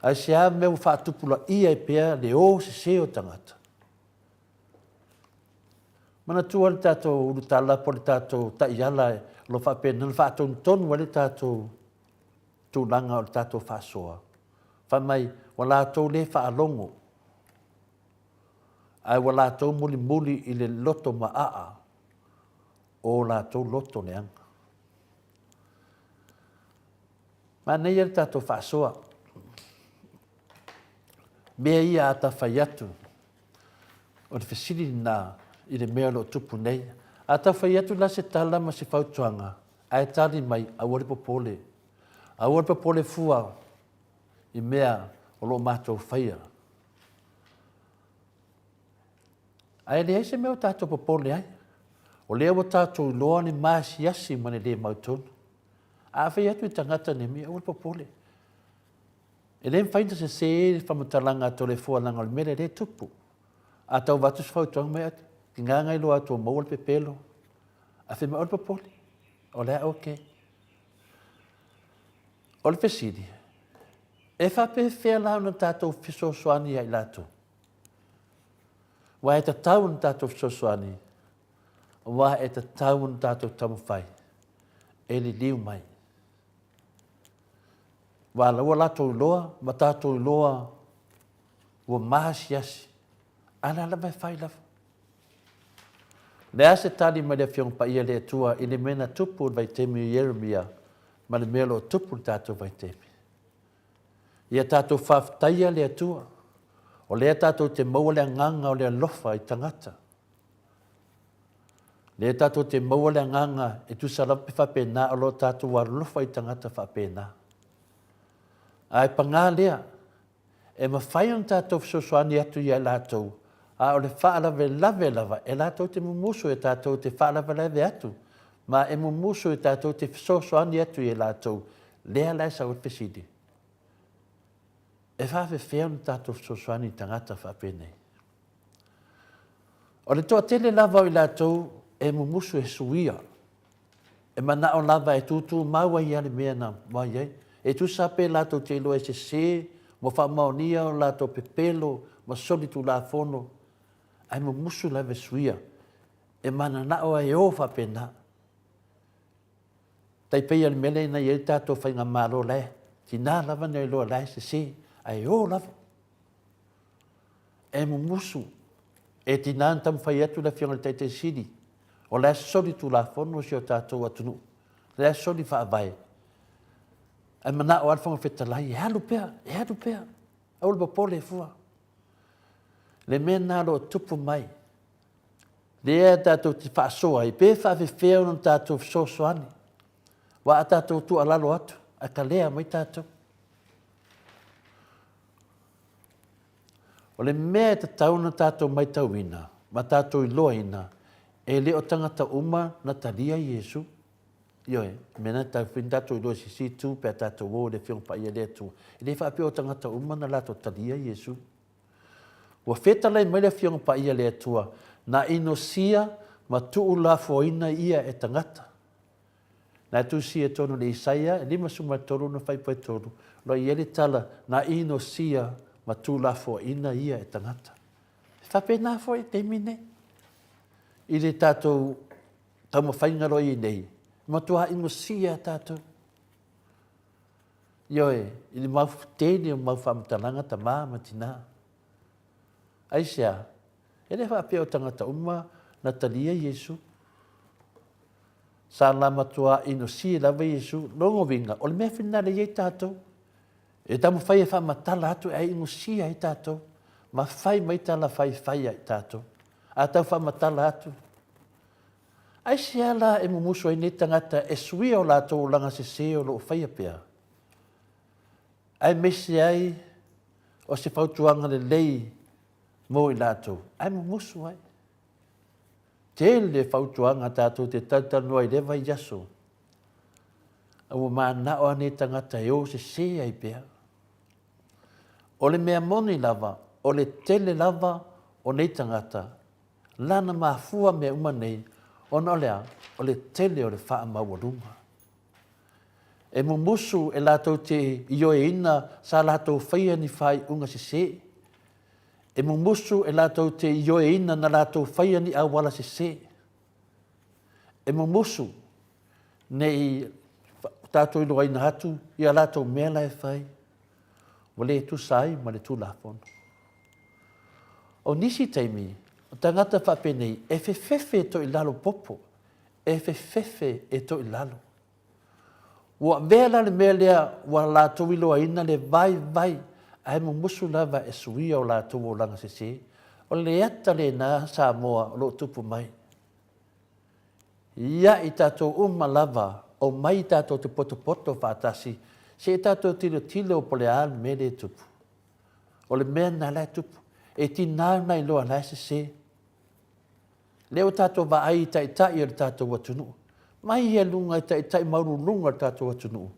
Ai sea meu whaatupula i ai pea le o se o tangata. Mana tua le tātou urutala po le tātou taiala e lo whaapea nana whaatou tonu wa le tātou tūlanga o le tātou whaasoa. Whamai, wa lātou le whaalongo. Ai wa lātou muli i le loto maa o lātou loto leanga. Ma nei e tātou whaasoa. Mea ia ata whai atu. O le whesiri nā i le mea lo tupu nei. Ata whai atu la se tala ma se whautuanga. Ai tali mai a wari popole. A wari popole fua i mea o lo mātou whaia. Ai le se meu tātou popole ai. O lea wa tātou loa ni maasi asi mane le mautonu. A whai atu i tangata ne mea o popole. E le mwhainta se whamatalanga to le fualanga o le mele le tupu. A tau watu se whautuanga mai atu. Ki ngā ngai loa atua maua le pepelo. A whi mai o popole. O lea oke. O le pesidi. E whape whea lau na tātou fiso soani ai lātou. Wa e ta tau na tātou fisosoani. Wa e ta tau na tātou tamawhai. E li liu mai. Wa laua lātou loa, ma tātou loa, wa mahasi asi. Ana la mai whai lafa. Le ase tali mai le whiong pa ia le atua, i le mena tupu vai temi Jeremia, ma le melo tupu tātou vai temi. Ia tātou whaftaia le atua. O lea tātou te maua lea nganga o lea lofa i tangata. Lea tātou te maua lea nganga e tu salapi whapena o lo tātou wa lofa i tangata whapena. Ai pangā lea, e mawhai on tātou fisosoani atu i ai lātou, a o le whaalave lava, e lātou te mumusu e tātou te whaalave lave atu, ma e mumusu e tātou te fisosoani atu i ai lātou, lea lai sa o pesidi. E whawe whea na tātou fisosoani tangata whapenei. O le toa tele lava i lātou e mumusu e suia. E mana o lava e tūtū maua i ale mea na mai ei. E tu sape lātou te ilo e se, mo whamaonia o lātou pepelo, ma solitu la fono. Ai mumusu lava suia. E mana na o e o whapena. Tai pei al mele na ye tato fai nga malo le. Tina lava nei loa lai se si. Ai o lava. E mu musu. E tina antam fai atu la fionga te sidi. O le soli tu la fono si o tato atunu. Le soli fa vai. Ai mana o alfonga fetalai. E halu pea. E halu pea. Au le pole fua. Le mena lo tupu mai. Lea tato ti fa soa. I pe fa feo non tato so soani. Wa a tato tu alalo atu. A ka lea mai tato. O le mea te tauna tato mai tauina. Ma tato i loa ina. E le o tangata uma na talia Yesu. Ioe, mena tau fin tato i loa si tu pe tato wo le fiong pa ia le tu. E le fa pe o tangata uma na lato talia Yesu. Wa feta lai mai le fiong pa ia le tua. Na inosia ma tuu la foina ia e tangata. Na tu si e tonu le Isaia, e lima suma tonu na fai pai tonu. Lo i ele tala, na inosia ma tu la foina ia e tangata. Whape nā foi te mine. I le tātou tamo whaingaro i nei. Ma tua inosia tātou. Ioe, i le mau tēne o mau whamtalanga ta māma tina. Aisea, ele whape o tangata uma na talia Yesu. Sa lama tua inosia lawa Yesu, longo vinga, o le mea whina le iei tātou. E tamu whai e whamatala atu e inosia i tātou. Ma whai mai tala whai ai tātou. A tau whamatala atu. Ai se ala e mumusu ai nei tangata e sui o lātou o langa se se o lo whai apea. Ai mesi ai o se whautuanga le lei mo i lātou. Ai mumusu ai. Tele whautuanga tātou te tautanua i lewa i yaso. Au mana o ane tangata e o se ai pea. O le mea moni lava, o le tele lava o nei tangata. Lana Maleifua me uma nei, ona lea, o le tele o le wha mawalunga. E mumusu e lātou te ioe ina sa lātou whaia ni whai unga se. E mumusu e lātou te ioe ina na lātou whaia ni awala se. E mumusu nei tātou ilo aina hatu i a lātou mela e whai. Wa le tu sai ma le tu lafon. O nisi taimi, o tangata whapenei, e whewhewe to i lalo popo. E whewhewe e to i lalo. Wa vela le mea lea wa lātou ilo aina le vai. Ai mumusu lava e suia o lātou o langa se. O le ata le nā Samoa o lo tupu mai. Ia i tātou lava o mai tātou te poto whātasi. Se tātou tilo o pole al me le tupu. O le mea nā lai tupu. E ti nāu nai loa lai se. Leo tātou wa ai tai o le tātou watunu. Mai e lunga i tai mauru lunga tātou watunu.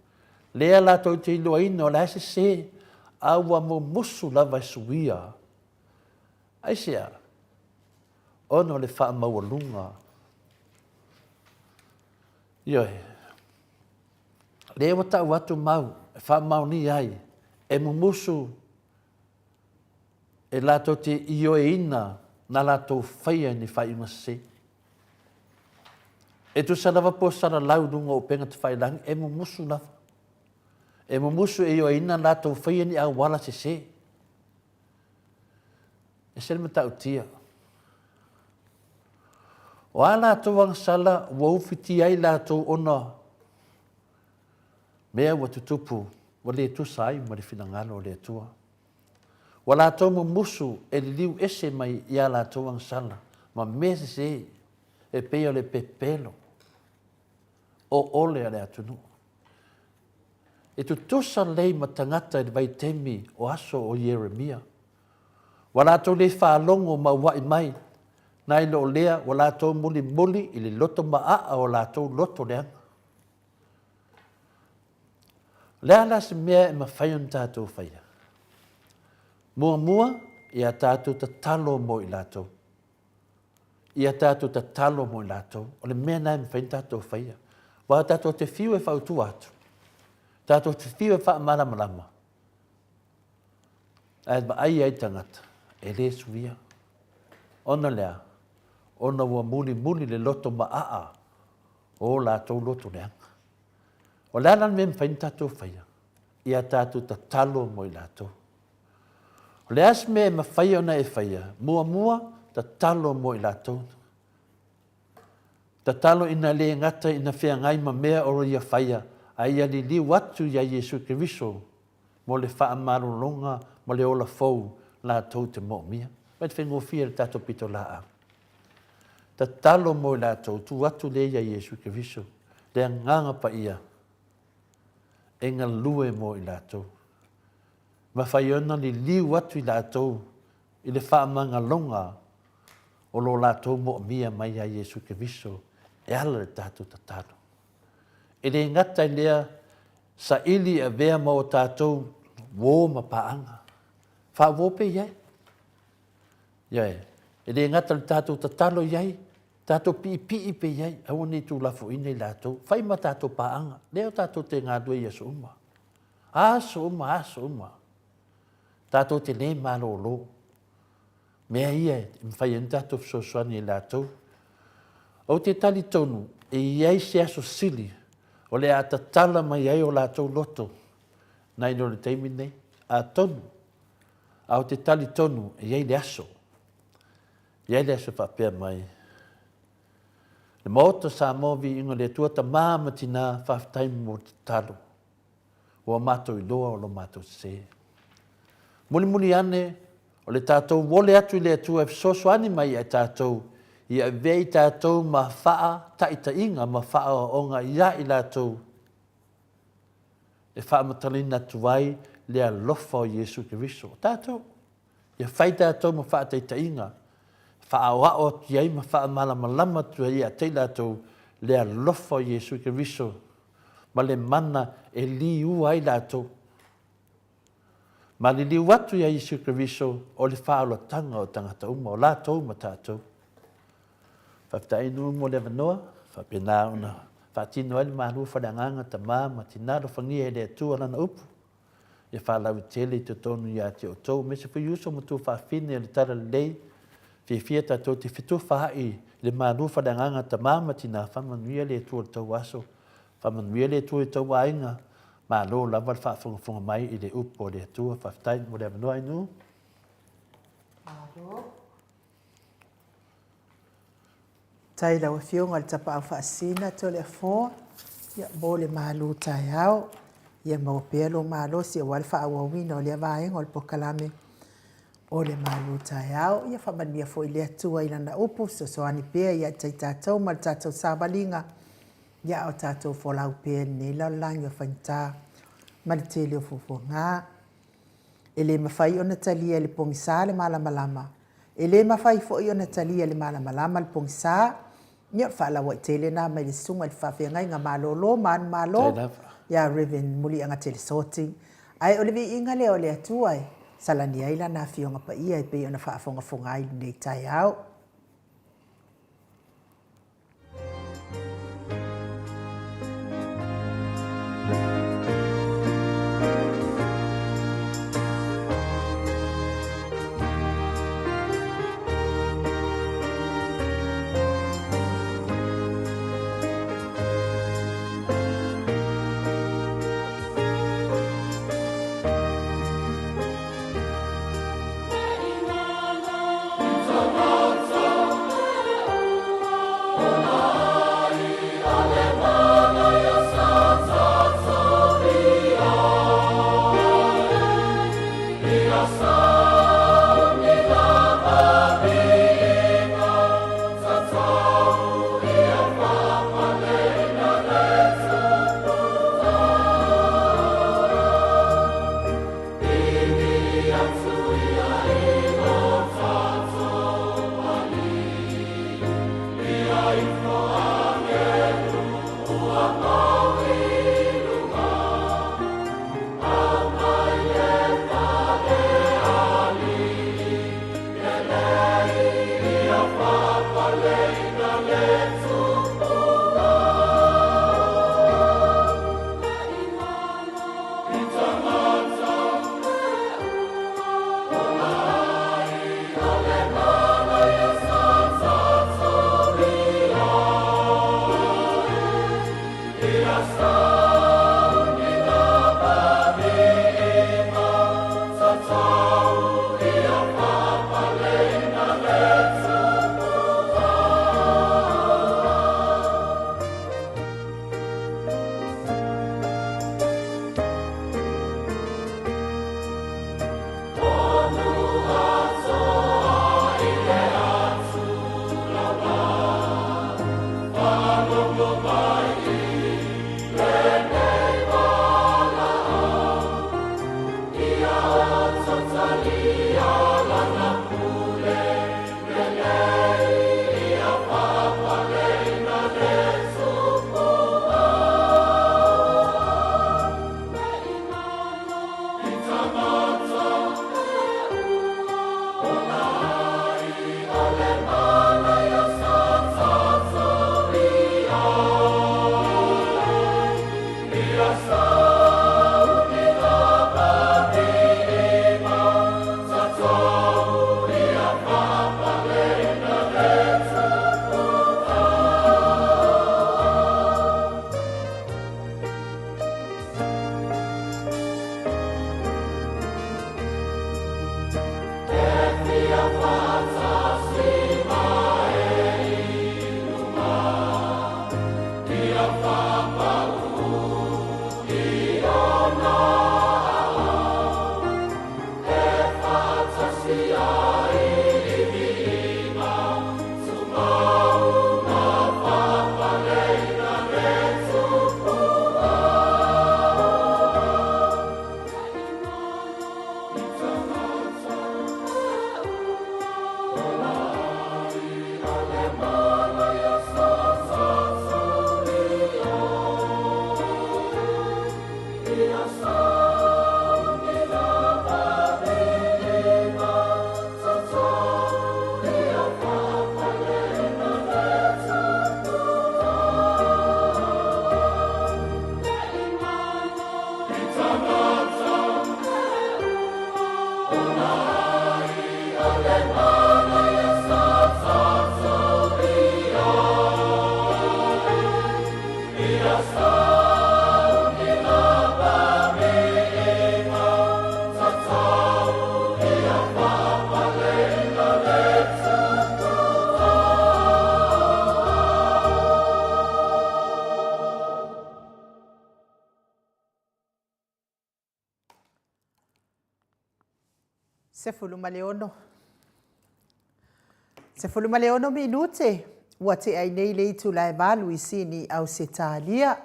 Lea lātou te iloa ina o lai se. Awa mo musu lava suia. Ai sea. Ono le wha maua lunga. Ioe. Leo tau watu mau. Wha mau ni ai. E mo musu. E lātou te ioe ina. Na lātou whaia ni whai se. E tu sarawa po sara lau lunga o penga te whai langi. E mo musu lava. E mo musu e ioe ina lātou whaia ni awala se. E se me tau tia. O a lātou ang sala, wauwhiti ai lātou ona. Mea wa tutupu, wa le tu sai, ma le finangalo le tua. Wa lātou mo musu e liu ese mai i a lātou ang sala. Ma mese se, e peo le pepelo. O ole ale atunu. E tu tusa lei ma tangata e vai temi o aso o Jeremia. Wa lātou le whaalongo ma wai mai. Nai lo lea wa lātou muli i le loto maa o lātou loto leanga. Lea la se mea e ma whaion tātou whaia. Mua i a tātou ta talo mo i lātou. I a tātou ta talo mo i lātou. O le mea nai ma whain tātou whaia. Wa tātou te whiu e whautu atu. Tātou te whiu e wha malama. Ai tangata. E le suia. Ona lea. Ona ua muli le loto maa. O lātou loto leanga. O le ala me mwhain tātou whaia. Ia tātou ta talo mo i lātou. O le as me ma whaia ona e whaia. Mua ta talo mo i lātou. Ta talo ina le ngata ina whea ngai ma mea oro ia whaia. A ia li watu ia Yesu Keriso. Mo le wha marulonga, mo le ola fau lātou te mo mia. Mai te whengo whia le tātou pito la a. Ta talo mo i lātou, tu watu le ia Yesu Keriso. Le nganga pa ia. E ngā lue mo i lātou. Ma whai ona li watu i lātou. I le wha manga longa. O lo lātou mo mia mai a Yesu Keriso. E ala le tātou ta talo. E le ngata lea sa ili a vea mo o tātou wō ma paanga. Wha wō pe iai. Iai. E le ngata le tātou ta talo iai. Tātou pi pe iai. Awa ni tū lafo ina i lātou. Whai ma tātou paanga. Leo tātou te ngā dua i aso uma. Aso uma. Tātou te ne malo lo. Mea ia, mwhai en tātou fsoswani i lātou. O te tali tonu, e iai se aso sili. O le ata tala mai ai o lātou loto. Nai no le teimi nei, a tonu. A o te tali tonu, e iai le aso. Iai le aso whapea mai. Le maota Samoa vi ingo le tuata māmatina whaftaimi mo te talo. O mātou i loa o lo mātou se. Muli ane, o le tātou wole atu i le atua e fsoswani mai ai tātou. Ia vei tātou ma whaa taita inga ma whaa o ngā ia i lātou. E whaa matalina tuai lea lofa o Yesu Keriso. Tātou. Ia whai tātou ma whaa taita inga. Whaa o ao atu iai ma whaa malama tuai ia te lātou lea lofa o Yesu Keriso. Ma le mana e li ua i lātou. Ma li li watu ia Yesu Keriso o le whaa o tanga o tangata uma o lātou ma tātou. Whaftai nu mo le wanoa, whapena ona. Whatino ele maru whananganga ta mā, matinaro whangia ele atua lana upu. Ia whalau tele te tonu ia te o tau. Mese fu yuso mo tu whawhine le tara lei. Whia tātou te whitu whai le maru whananganga ta mā, matina whamanuia le atua tau aso. Whamanuia le atua tau ainga. Mā lo lawal whawhunga mai i le upu o le atua. Whaftai mo le wanoa inu. Aro. Tai lau whionga le tapa au whaasina to le afoa. Ia mo le malu tai au. Ia mau pēlo malo si a wale wha awawina o le avaenga o le pokalame. O le malu tai au. Ia whamania fo i le atua i lana upu. So ani pēa ia tai tātou ma le tātou sābalinga. Ia o tātou wholau pēa ni lau langi o whainta. Ma le tele o fufu ngā. E le mawhai o na talia le pongisā le malamalama. E le mawhai fo i o na talia le malamalama le pongisā. Nia whaala wa i tele nā mai le sunga le whawhia ngai ngā mālolo, mānu mālo. Ia Reverend muli anga tele sorting. Ai o le vi inga le o le atuai. Salani aila nā whionga pa ia i pe o na whaafonga fonga ai nei tai au. Samoa. 10 minute ua te ai nei le itu lai valu I sini au se talia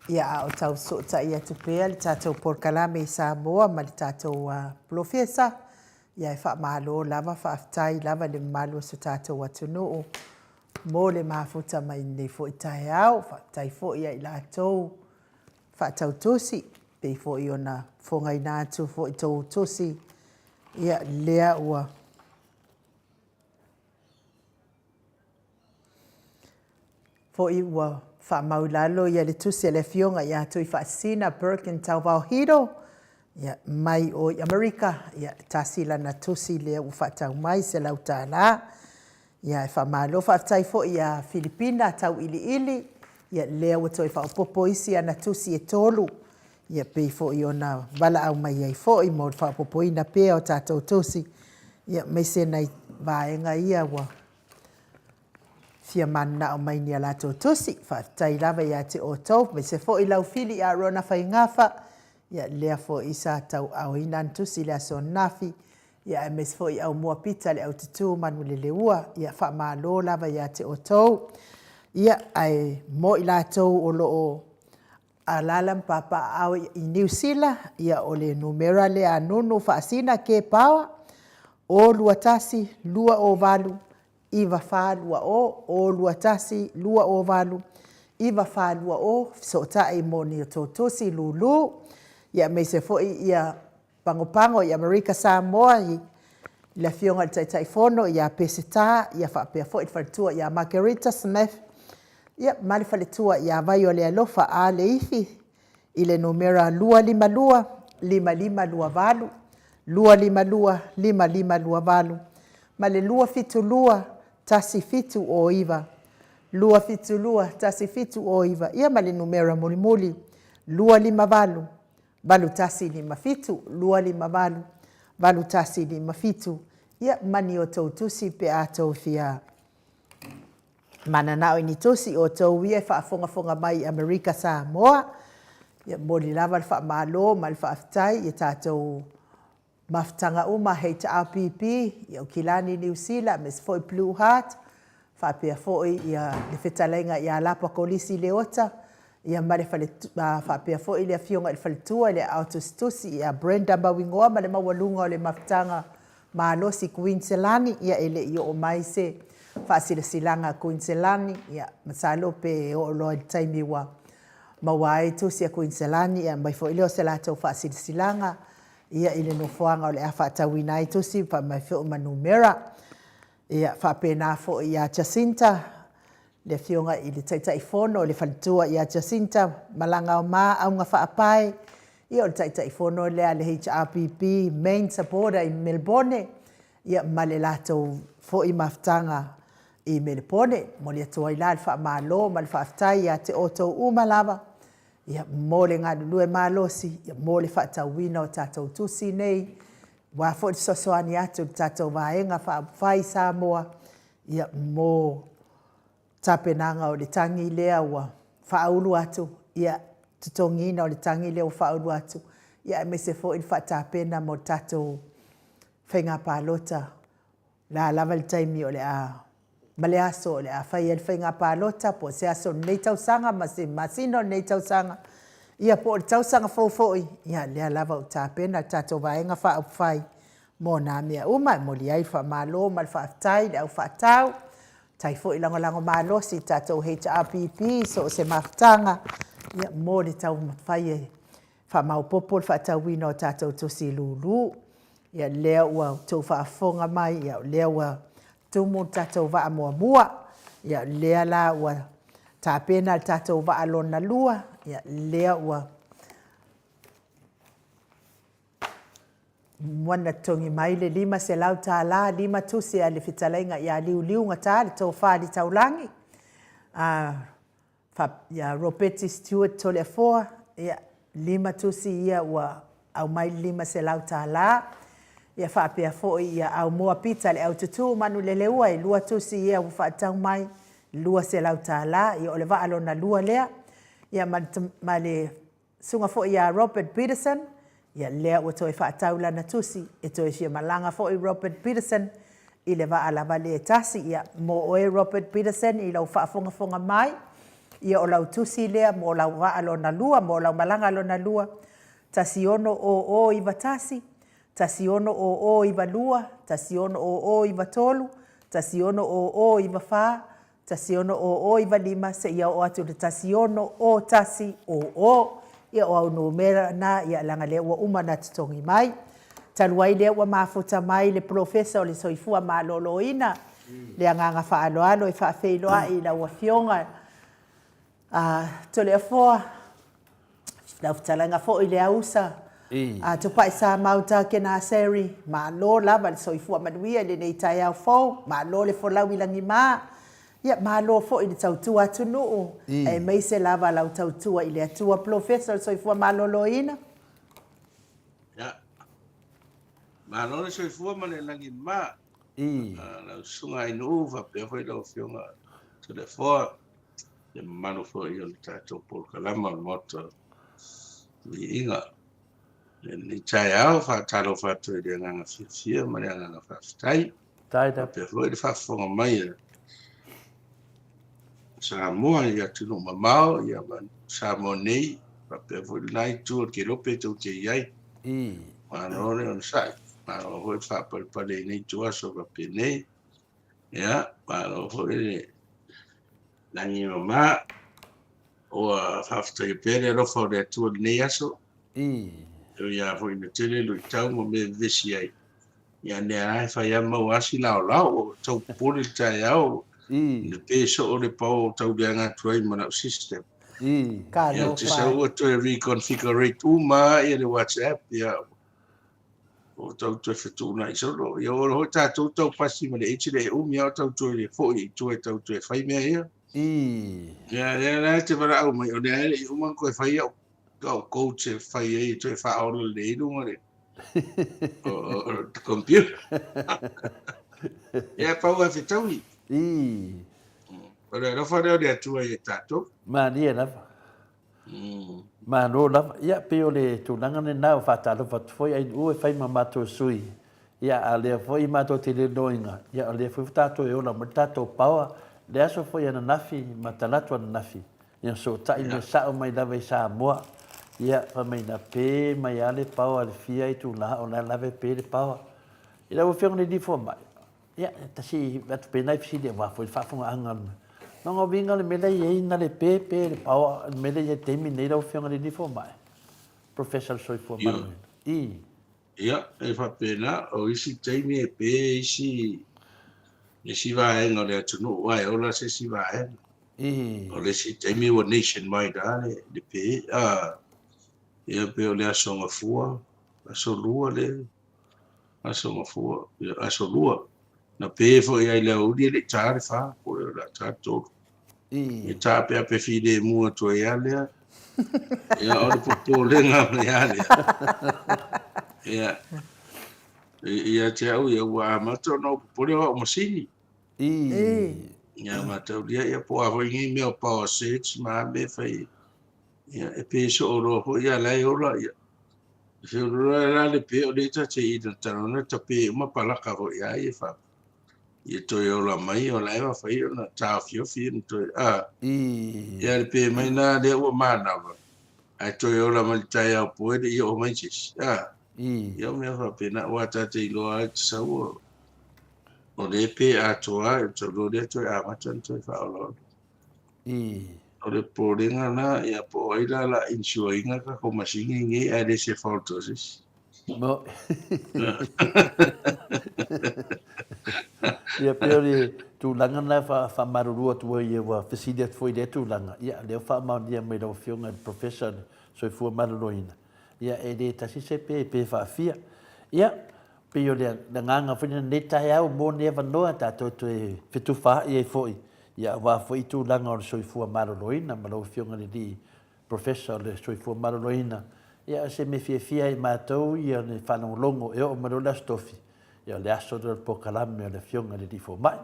ia o tau so ta ia tu pea le tatou porkalame I Samoa ma le tatou profesa ia fa malo lava fa aftai lava le malo so tatou atunuu mo le mafuta mai nei fo tai au fa tai fo ia I latou fa tau tusi pe fo I ona fonga ina tu fo I tau tusi ia lea ua fo I ua fa maulalo ia le tusi le fionga ia tu I fa sina Birkin tau vau hiro ia mai o Amerika ia tasila na tusi le u fa tau mai se lau tala ia fa malo fa tai fo ia Filipina tau ili ia le u toi fa popo isi ana tusi e tolu ia pe fo I ona bala au mai ai fo I mo fa popo ina pe o tatou tusi ia me se nai vaenga ia wa fia mana o mai ni ala tusi fa tai lava ia te o tau me se fo I lau fili a rona fa ingafa ia lea fo I sa tau au inan tusi lea so nafi ia me se fo I au mua pita le au tutu manu le leua ia fa malo lava ia te o tau ia ai mo I latou o loo alalam papa au I New Zealand ia o le numera le anunu fa asina ke pawa o luatasi lua o valu iva fa lua o luatasi lua o valu iva fa lua o so tai mo ni totosi lulu ia me se foi ia pango ia Amerika Samoa I le fionga tai fono ia pesita ia fa pe foi fa tua ia Margarita Smith ia mali fa le tua ia vai o le alofa a le ifi I le numera lua lua valu lua valu ma le lua fitu lua tasi fitu o iva lua fitu lua tasi fitu o iva ia ma le numera muli lua lima valu valu tasi lima fitu lua lima valu valu tasi lima fitu ia mani o tau tusi pe a tau fia mana nao ini tusi o tau ia fa fonga mai Amerika Samoa ia moli lava fa malo mal fa aftai ia tatou maftanga uma HRPP ia kilani New Zealand mes foi Blue Heart fa pe foi ia le fetalenga ia lapa kolisi le ota ia mare fa pe foi le fionga le faltua le autostusi ia Brenda Bawingoa ma le mawalunga le maftanga malo si Queensland ia ele ia o mai se fa silanga Queensland ia masalo pe o lo taimi wa mawai tu si Queensland ia mai foi le o se la tau fa silanga ia ile no foanga o le afa tawina tu si pa mai fo manumera ia fa pena fo ia Jacinta le fionga ile tai fono le faltua ia Jacinta malanga o ma au nga fa apai ia o tai fono le ale HRPP main supporter I Melbourne ia malelato fo I maftanga I Melbourne mo le toi la fa malo mal fa aftai ia te auto umalava ia mole nga lue malosi ia mole fa tawina o tatou tusi nei wa fo sosoani atu tatou vaenga fa fai Samoa ia mo tapenanga o le tangi lea wa fa aulu atu ia tutongina o le tangi lea o fa aulu atu ia me se fo fa tapena mo tatou fenga palota la lava le taimi o le a male aso le a fai el fenga palota po se aso nei tau sanga ma se masino nei tau sanga ia po tau sanga fo ia le lava o tapena tatou vaenga fa fai mo na mea uma mo li ai fa malo mal fa tai le au fa tau tai fo I lango malo si tatou HRPP so se maftanga ia mo le tau fai fa mau popo fa tawina o tatou tusi lulu ia lea ua tau fa fonga mai ia lea ua tumu tatou va mua ia lea la ua tapena tatou va alona lua ia lea ua mwana tongi mai le lima se lau tala lima tusi a le fitalainga ia liu ngata le tau fa di taulangi fa ia Roberti Stewart tole foa ia lima tusi ia ua au mai lima se lau tala ia fa pe fo ia au moa pita le au tutu manu le leua I lua tusi ia u fa tau mai lua se lau tala ia ole va alona lua lea ia ma le sunga fo ia Robert Peterson Ia lea ua toe whaatau lana tusi, e toe sia malanga fo i Robert Peterson, i le wa alawa le tasi, ia mo oe Robert Peterson, i lau whaafonga mai, ia o lau tusi lea, mo lau wa alona lua, mo lau malanga alona lua, tasi ono o i watasi, tasi ono o i walua, tasi ono o i watolu, tasi ono o i wawha, tasi ono o i walima, se ia o atu le tasi ono o tasi o, ia o au numera na ia langa le ua umana tutongi mai. Taluai le ua mafuta mai le profesa o le soifua maloloina, le anganga whaaloalo e whaafeiloa i la ua fionga. To le afoa, lau talanga fo i le ausa, tupa i sa mauta ke na seri, malo lava le soifua manuia le nei tai au fau, malo le folau ilangi maa, ia malo fo i le tautua atu nuu, e meise lava lau tautua i le atua professor le soifua maloloina. Ia, malo le soifua ma le langi maa, lau sunga i nuu whapea fo i lau fionga, to le foa, le manu fo i o le tātou pol kalama moto, li inga, ni tai au whaatalo whatu i le nganga fia ma le nganga whaftai. Whapea fo i le whafonga mai Samoa i atunu mamao i Samoa nei. Whapea fo i le nai tua ke lope tau te iai. Manone on sai. Mano fo i whapalpale nei tua so whapea nei. Ia, mano fo i le langi mama o whaftai pere rofa o le atua nei aso. Ia fo i me tele lui tau mo me vesi ai. Ia ne ai whai ama o asi lao o tau pole tai au. Le peso o le pau tau leanga tuai mana system. Ia te sa ua toi reconfigurate uma ia le WhatsApp ia o tau toi whetuna i solo. Ia o hoi tātou tau pasi ma le echi le umi au tau toi le fo i toi tau toi whai mea ia. Ia la te wara au mai o le aere i uman koe whai au. Kau coach e whai e toi whaola le ilunga le. O computer. Ia pau a whetaui. Ora rafa reo le atua i tātou. Mania lava. Mano lava. Ia peo le tūlanga ne nao whātalo whatu foi ai ue whai ma mātou sui. Ia a lea foi mātou te le noinga. Ia a lea foi tātou e ola ma tātou paua. Le aso foi ana nafi, ma talatu ana nafi. Ia so tai le sao mai lava i Samoa. Ia pa mai na pe mai ale paua le fia i tūlaha o na lave pe le paua. Ia ua whionga ni difo mai. Ia, tasi atu pe nai fisi le wafo i whafunga angana. Nonga winga le mele ye na le pepe le paua le mele ye temi nei lau whionga le difo mai. Professor Soifua Maruina. Ia, e whapena o isi teimi e pe isi vaenga le atunu wai ola se si vaenga. O le si teimi wa nation mai da le pe. Ia pe o le asonga fua. Aso lua le. Asonga fua. Aso lua. Na pe fo ia le uri le tare fa. Po la tato. E tape a pe fide mua to ia le. Ia o le popo le nga le ale. Ia te au ia ua mato no popo le o masini. Ia mato ia po a hoingi me o power sets ma me fai. Ia e pe so oro ho ia lai ora ia. Se ora le pe o le ta te i tano na ta pe uma palaka ho ia e fa. Ia to yo la mai o lai va fai na ta fio to ia le pe mai na le o mana va. Ai to yo la mai tai au po e o mai sis. Ia me fa pe na wa ta te lo a sa o. O le pe a to a to lo le to a ma to fa o. O le poringa na ia po ila la insuinga ka ko masingi ngi a le se faltosis. No. Ia peo le tūlanga na wha marurua tua ia wa whesidia foi le tūlanga. Ia leo wha maundia mai lau whionga professor Soifua Maruina. Ia e le tasi se pe wha fia. Ia peo le nganga whina ne tai au mō ne wanoa tātou te whetu wha ia foi. Ia wa foi tūlanga o le Soifua Maruina ma lau whionga le di professor le Soifua Maruina. Ia se me fia i mātou ia ne whanonglongo e o marula stofi. Ia le aso del pokalame o le fionga le difo mai.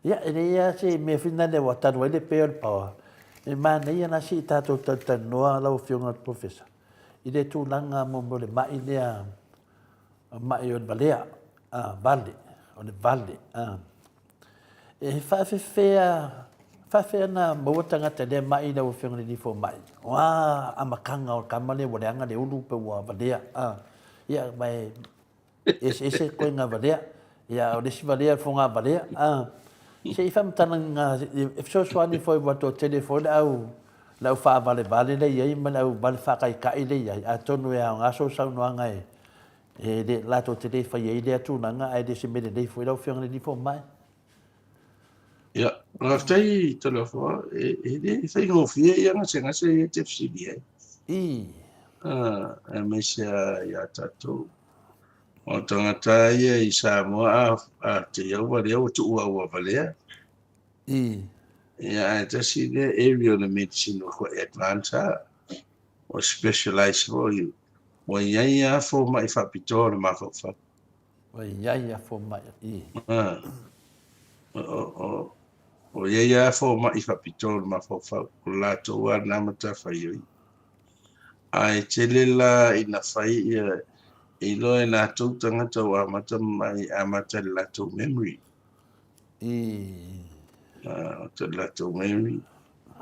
Ia e ia se me fina le watanu ele peo le pawa. E mana ia na si tātou tatanoa lau fionga le professor. I le tūlanga mo le mai lea, mai o le balea, vale, o le vale. E whawhewhea na maua tangata lea mai na uwhenga le nifo mai. Wā, amakanga o kamale wa leanga le ulu pe wa valea. Ia, mai, ese koe ngā valea. Ia, o lesi valea fo ngā valea. Se i whamtana ngā, e fsoswani fo i wato telefone au, lau wha vale le iai, ma lau vale whakai kai le iai. A tonu e au ngā so sau noanga e. E le lato te whai e le atunanga, ai le se mele le fo i lau whianga le nifo mai. Ia, ngā whai tala wha, e le whai ngofia ia ngase te fsiri ai. E me se ia tatou. O tangata ia i Samoa a te iau wale au tu ua valea. Ia, e tasi le area of the medicine o Atlanta, o specialize fo i. Wa iai a fo mai whapito le mawhawha. Wa iai a fo mai, O iai a fo mai whapito le mawhawha. O lato ua namata whaioi. Ai te lela i na whai ia i loe nā tau tangata o amata mai amata le lato memory. O lato memory.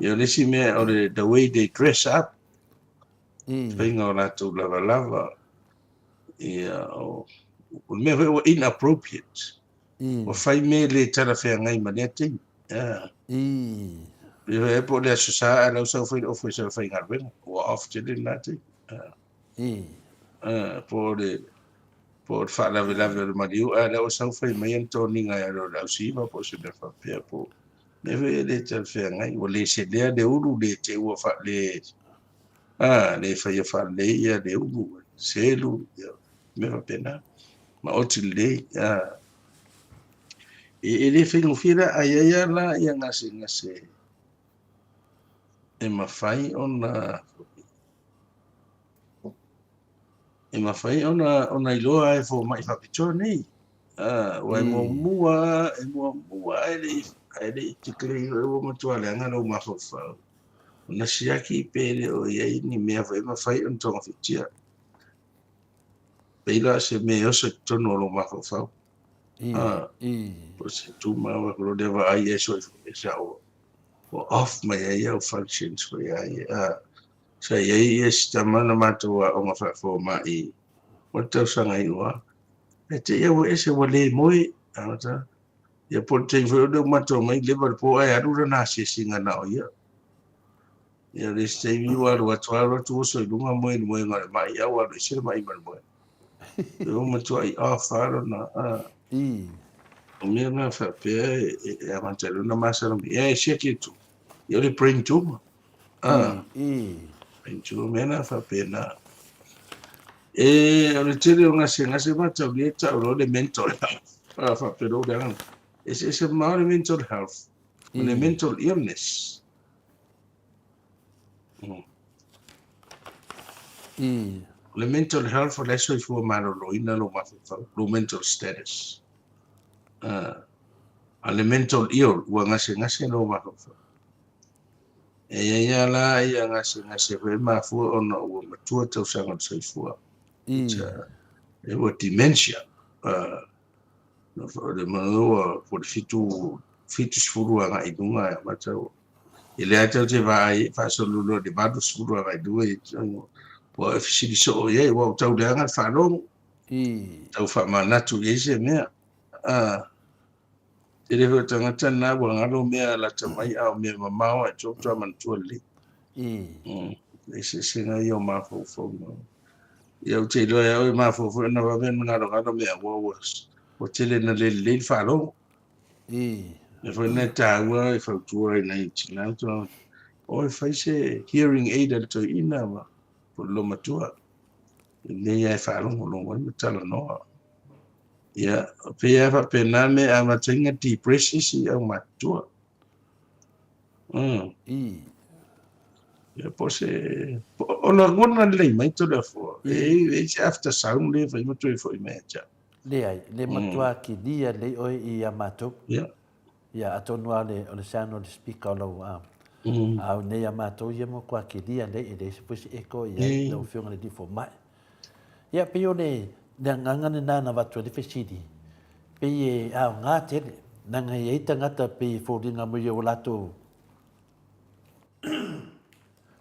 Ia lesi mea o the way they dress up. Whainga o lato lava. Ia o mea o inappropriate. O whai me le tara whea ngai manea te. Ia e po le asusa a lau sau whai ofo sa whai ngarwenga. O off te le nā te. Po le whaalawe o mariu a lau sau whai mai anto ninga e ro lau siwa po se me whapea po. Me ve le tara whea ngai. O le se lea le uru le te ua wha le. Le whai a wha le ia le uru. Selu. Me whapena. Ma oti le. E le whingu whira a ia la ia ngase. E mawhai ona iloa e fo mai whapito nei. Wa e mua e le tikle i o matua le anga no mawhawhau. Ona siaki pere o iai ni mea mawhai on tonga whitia. Peila se me osa tono lo mawhawhau. Po se tūma wa kuro dewa ai e so e sa o off mai ai au functions ko iai. Sa iai e stamana matua o mawhawhau mai. O tau sanga i ua. E te iau e se wale moi. Ia po te iwhai o deo matua mai lewa po ai arura nā se singa na o ia. Ia le se iwi waru atuara tu oso i lunga moi ngare mai au aru i sira mai mara moi. O matua i awhara na o mea ngā whapea e amantaro na masara mi. Ia e siaki tu. Ia le brain tumor. Brain tumor mea ngā whapea na. O le tere o ngase matau le tau lo le mental health. Whapea lo le anga. It's a maori mental health. O le mental illness. Le mental health o le so i fua maro lo ina lo mawhawhau. Lo mental status. A le mental ill ua ngase lo mawhawhau. E ia la ia ngase hoi mawhua o na ua matua tau sanga o sai fua. E ua dementia. O le manua po le fitu sifuru anga i dunga e matau. I le atau te vai whaasolulo de madu sifuru anga i dunga i ua e fisiri so o iei ua tau leanga whanongo. Tau whamanatu i se mea. Te reho tangata nā ua ngalo mea la tamai au mea mamao e tōptua mantua le. E se singa i o mawhawhau. Iau te loa au i mawhawhau na wawen ngalo mea o tele na le whalongo. E whai nei tāua e whautua i nei tinautua. O e whai se hearing aid al to ina wa. Po lo matua. Nei ai whalongo longo i matala noa. Ia, pea whapena me a matinga depression si au matua. Ia po se... O la ngona lei mai to le fua. E se after sound le whai matua i whai mea cha. Le matua ki lia le oi i a matou. Ia atonua o le sano le speaker o lau Au nei a mātou ia mo kua ki lia le e le se pusi e ko ia le whiunga le di fo mai. Ia pe o le ngangane nana watu le fesidi. Pe e au ngā tele, nanga i eita ngata pe i fōringa mo i o lato.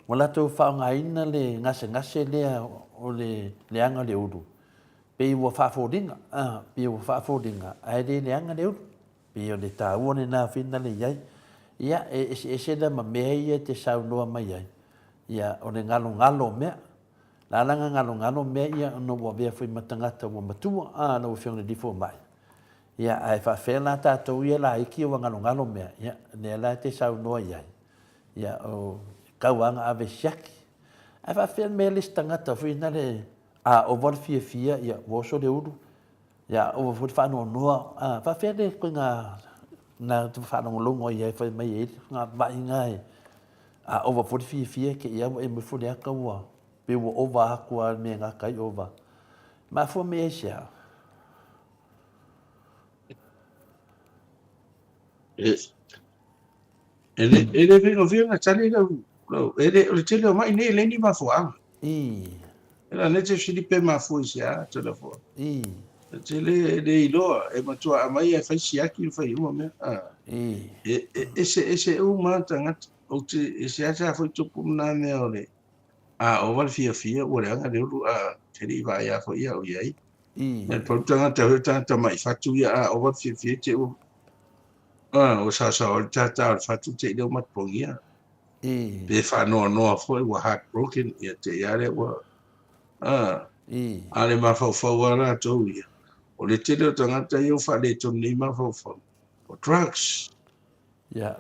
O lato whaonga ina le ngase lea o le anga le uru. Pe i ua whaafōringa, pe i ua whaafōringa, ai le anga le uru. Pe i o le tā uone nā whina le iai. Ia e se da ma mea ia te sau noa mai ai. Ia o le ngalo mea. La langa ngalo mea ia no wa vea fui matangata wa matua no whiunga le di fo mai. Ia ai whawhela tātou ia la iki o ngalo mea. Ia ne la te sau noa iai. Ia o kauanga ave siaki. Ai whawhela mea lis tangata whina le o fia ia woso le uru. Ia o whanua noa. Whawhela le koe ngā tu whanau longo iai whai mai e ngā mai ngai. O fia ke ia e me furi aka ua. Pe ua ova akua me ngā kai ova. Ma fua me e sia. Ele vinga tali ele o tele mai nei le ni mafua. Ela ne te sili pe mafua sia tele fo. Tele le ilo e matua mai e fai siaki fai uma me. Ese uma tanga o te ese asa foi tupu na me ole. O wal fia o le anga le ulu tele vai ya fo ia o iai. Ne po tanga mai fatu ia o wal fia te o o sa o tata fatu te le mat pongia. Pe fa no foi wa heartbroken ia te yare wa ale ma fa wala to ia. O le tele o tangata i o whale to ni ma fau. O drugs. Ia,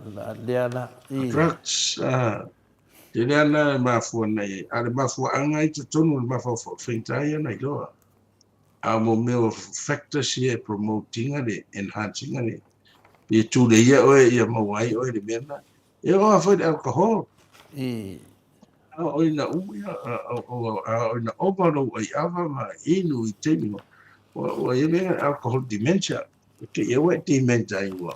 leana. Drugs. Te leana mafua nei. Ale mafua anga i te tonu ma fau whaintai ana i loa. A mo meo factors ia promoting ale, enhancing ale. I tu le ia oe ia mawai oe le mena. E o a whaid alcohol. O ina uia, o ina ovalo ai ava ma inu I teni mo. O ia mea alcohol dementia. Ke ia wai dementia I ua.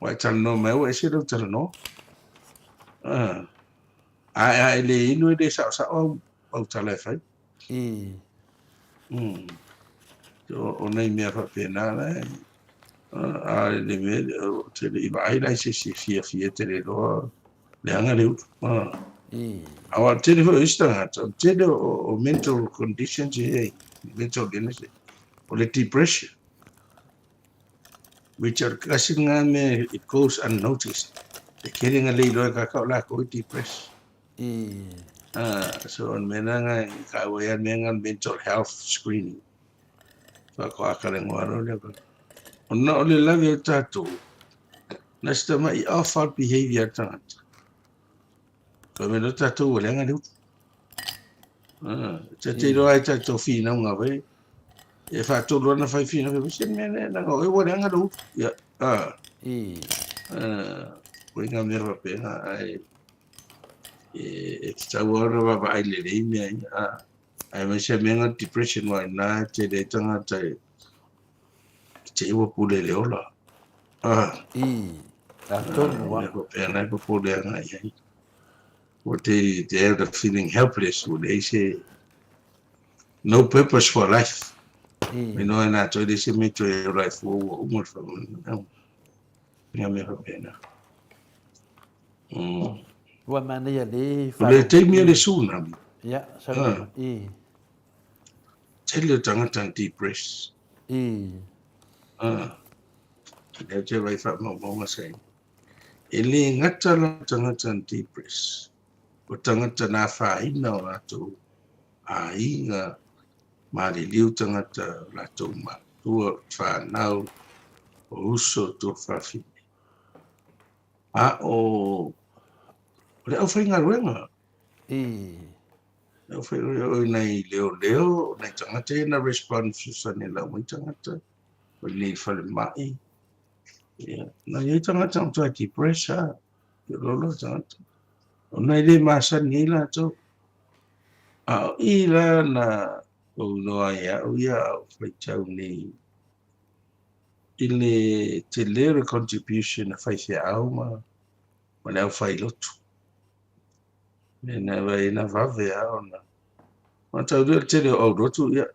Wai tala no mai ua e se rau tala no. Ai le inu e le sao au tala e whai. O nei mea whapena lai. Le mea te le iwa ai lai se fia te le loa. Le anga leu. Awa te le fo istanga. Te le o mental conditions mental illness. O le depression. Which are kasinga me it goes unnoticed. Te keringa le loa kakao la ko depressed. So on menanga ka wea menga mental health screening. So ko akale ngoro le ko. Ona ole lawe tato. Nasta mai awful behavior tangata. Ko me no tato wale nga leu. Te roa tato fina unga wei. E fa to lona fai fina wei. Se mene na ngoi wale nga leu. Ya. Ko inga me wapena ai. E tau ora wa ai le rei mea. Ai me se menga depression wa na te le tangata te iwa pule le ola. Pena ko pule nga iai. What they have the feeling helpless. What they say, no purpose for life. You know, and that's why they say me to your life. Wa mana ia le Le te mea le suna. Ia, sa Te le tangata depressed. Le te vai wha maunga sei. E le ngata la tangata depressed. O tangata nā whaina o rātou a inga maari liu tangata rātou matua whanau o uso tō whawhine. O le au whainga ruenga. Le au whainga o nei leo, nei tangata e na response sa ne lau mai tangata. O nei whale mai. Na iei tangata o tō depressed. Ke lolo tangata. O nei le masa ni la tō. Ila na o noa ia o ia o whaitau ni ile te lere contribution a whaithia au ma le au fai lotu. Nena vai na vave a ona. Ma tau rea tere o rotu ia.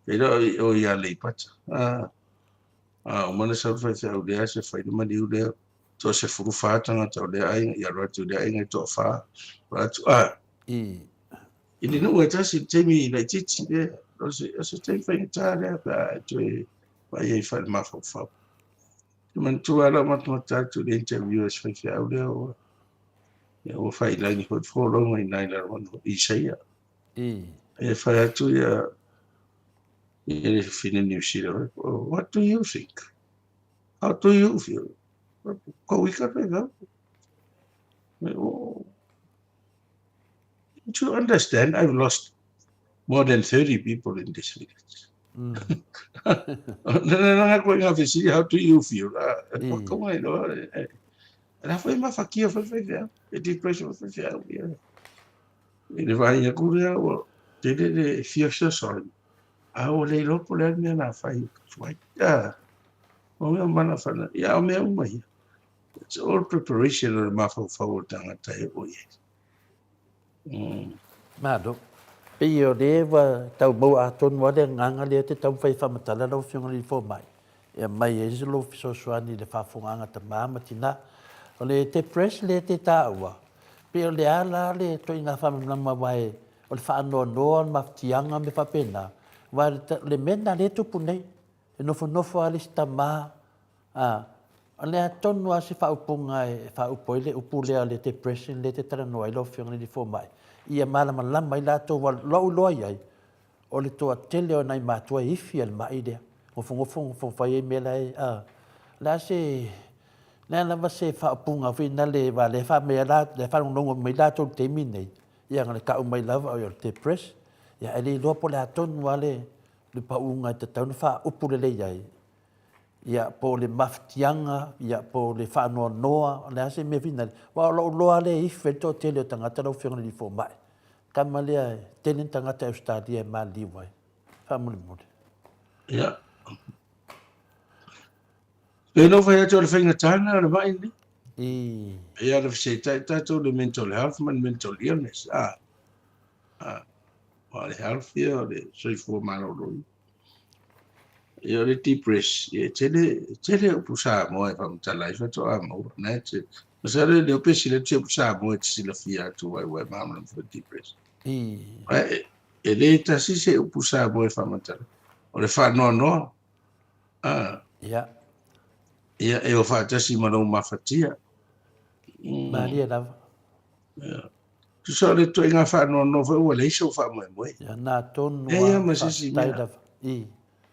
Pera o ia lei pata. O mana sau fai fai au lea se fai lima liu lea. To se furu whātanga tau lea ainga. Ia ratu lea ainga to wha. Ratu Ili nu e tasi temi lai titi lea. O se temi fai ngata lea. Ka tue vai ei fai mafau fau. Man tua ala matatu le interviewers fai fai au lea o. Ia o fai lai ni hoi wholonga i nai la rono i seia. E fai atu ia. Ia fine New Zealand. What do you think? How do you feel? Ko wika pega. To understand, I've lost more than 30 people in this village. How do you feel? Como é, não? Ela foi uma faquinha, foi feita. E depois foi feita. Ele vai a cura, ele fixa só. O leilo por ele me na faz. Vai. O meu mana fana. O meu mai. It's all preparation of mafo forward tangata e oye. Mado. Pio le wa tau mau a ton wa le nganga le te tau fai whamatala lau whionga li fo mai. E mai e zilo fiso suani le whafunganga ta mama tina. O le te press le te tāua. Pio le ala le to inga whamamlama wai. O le whaanoa noa maftianga me whapena. Wa le mena le tupu nei. E nofo ale sta maa. O le atonu a se whaupunga e whaupo le upu lea le te press le te taranoa i lau whionga li fo mai. Ia malama lama i lato wa lau loa iai. O le toa tele o nai mātua ifi al mai lea. Ngofo whai e mea lai. La se... Nā lama se whaapunga whina le wa le wha mea la, le whanongongo mai lato te minei. Ia ngale ka umai lava o te press. Ia ele loa po le atonu wa le paunga te tauna wha upule le iai. Ia po le maftianga, ia po le whanoa noa, le ase mea whina. Wa loa le ife to tele o tangata lau whionga li fo mai. Kama lea tele tangata Australia e Maleifua. Whamule mule. Ia. E no vai atu le whainga tāna le mai ni. Ia le whase tātou le mental health man mental illness. O le health ia o le soifua maro roi. Ia le depress. Ia tele upu Samoa e whamutala i whato a maua. Nā te. Masare le opesi le te upu Samoa te sila fia atu wai mamana for depress. E le tasi se upu Samoa e whamutala. O le whanoa noa. Ia. Ia e o whaatasi marau mawhatia. Maria lava. Tu sa le to inga whanoa no ua le iso whamoe moe. Ia nā tonu Ia masisi mea.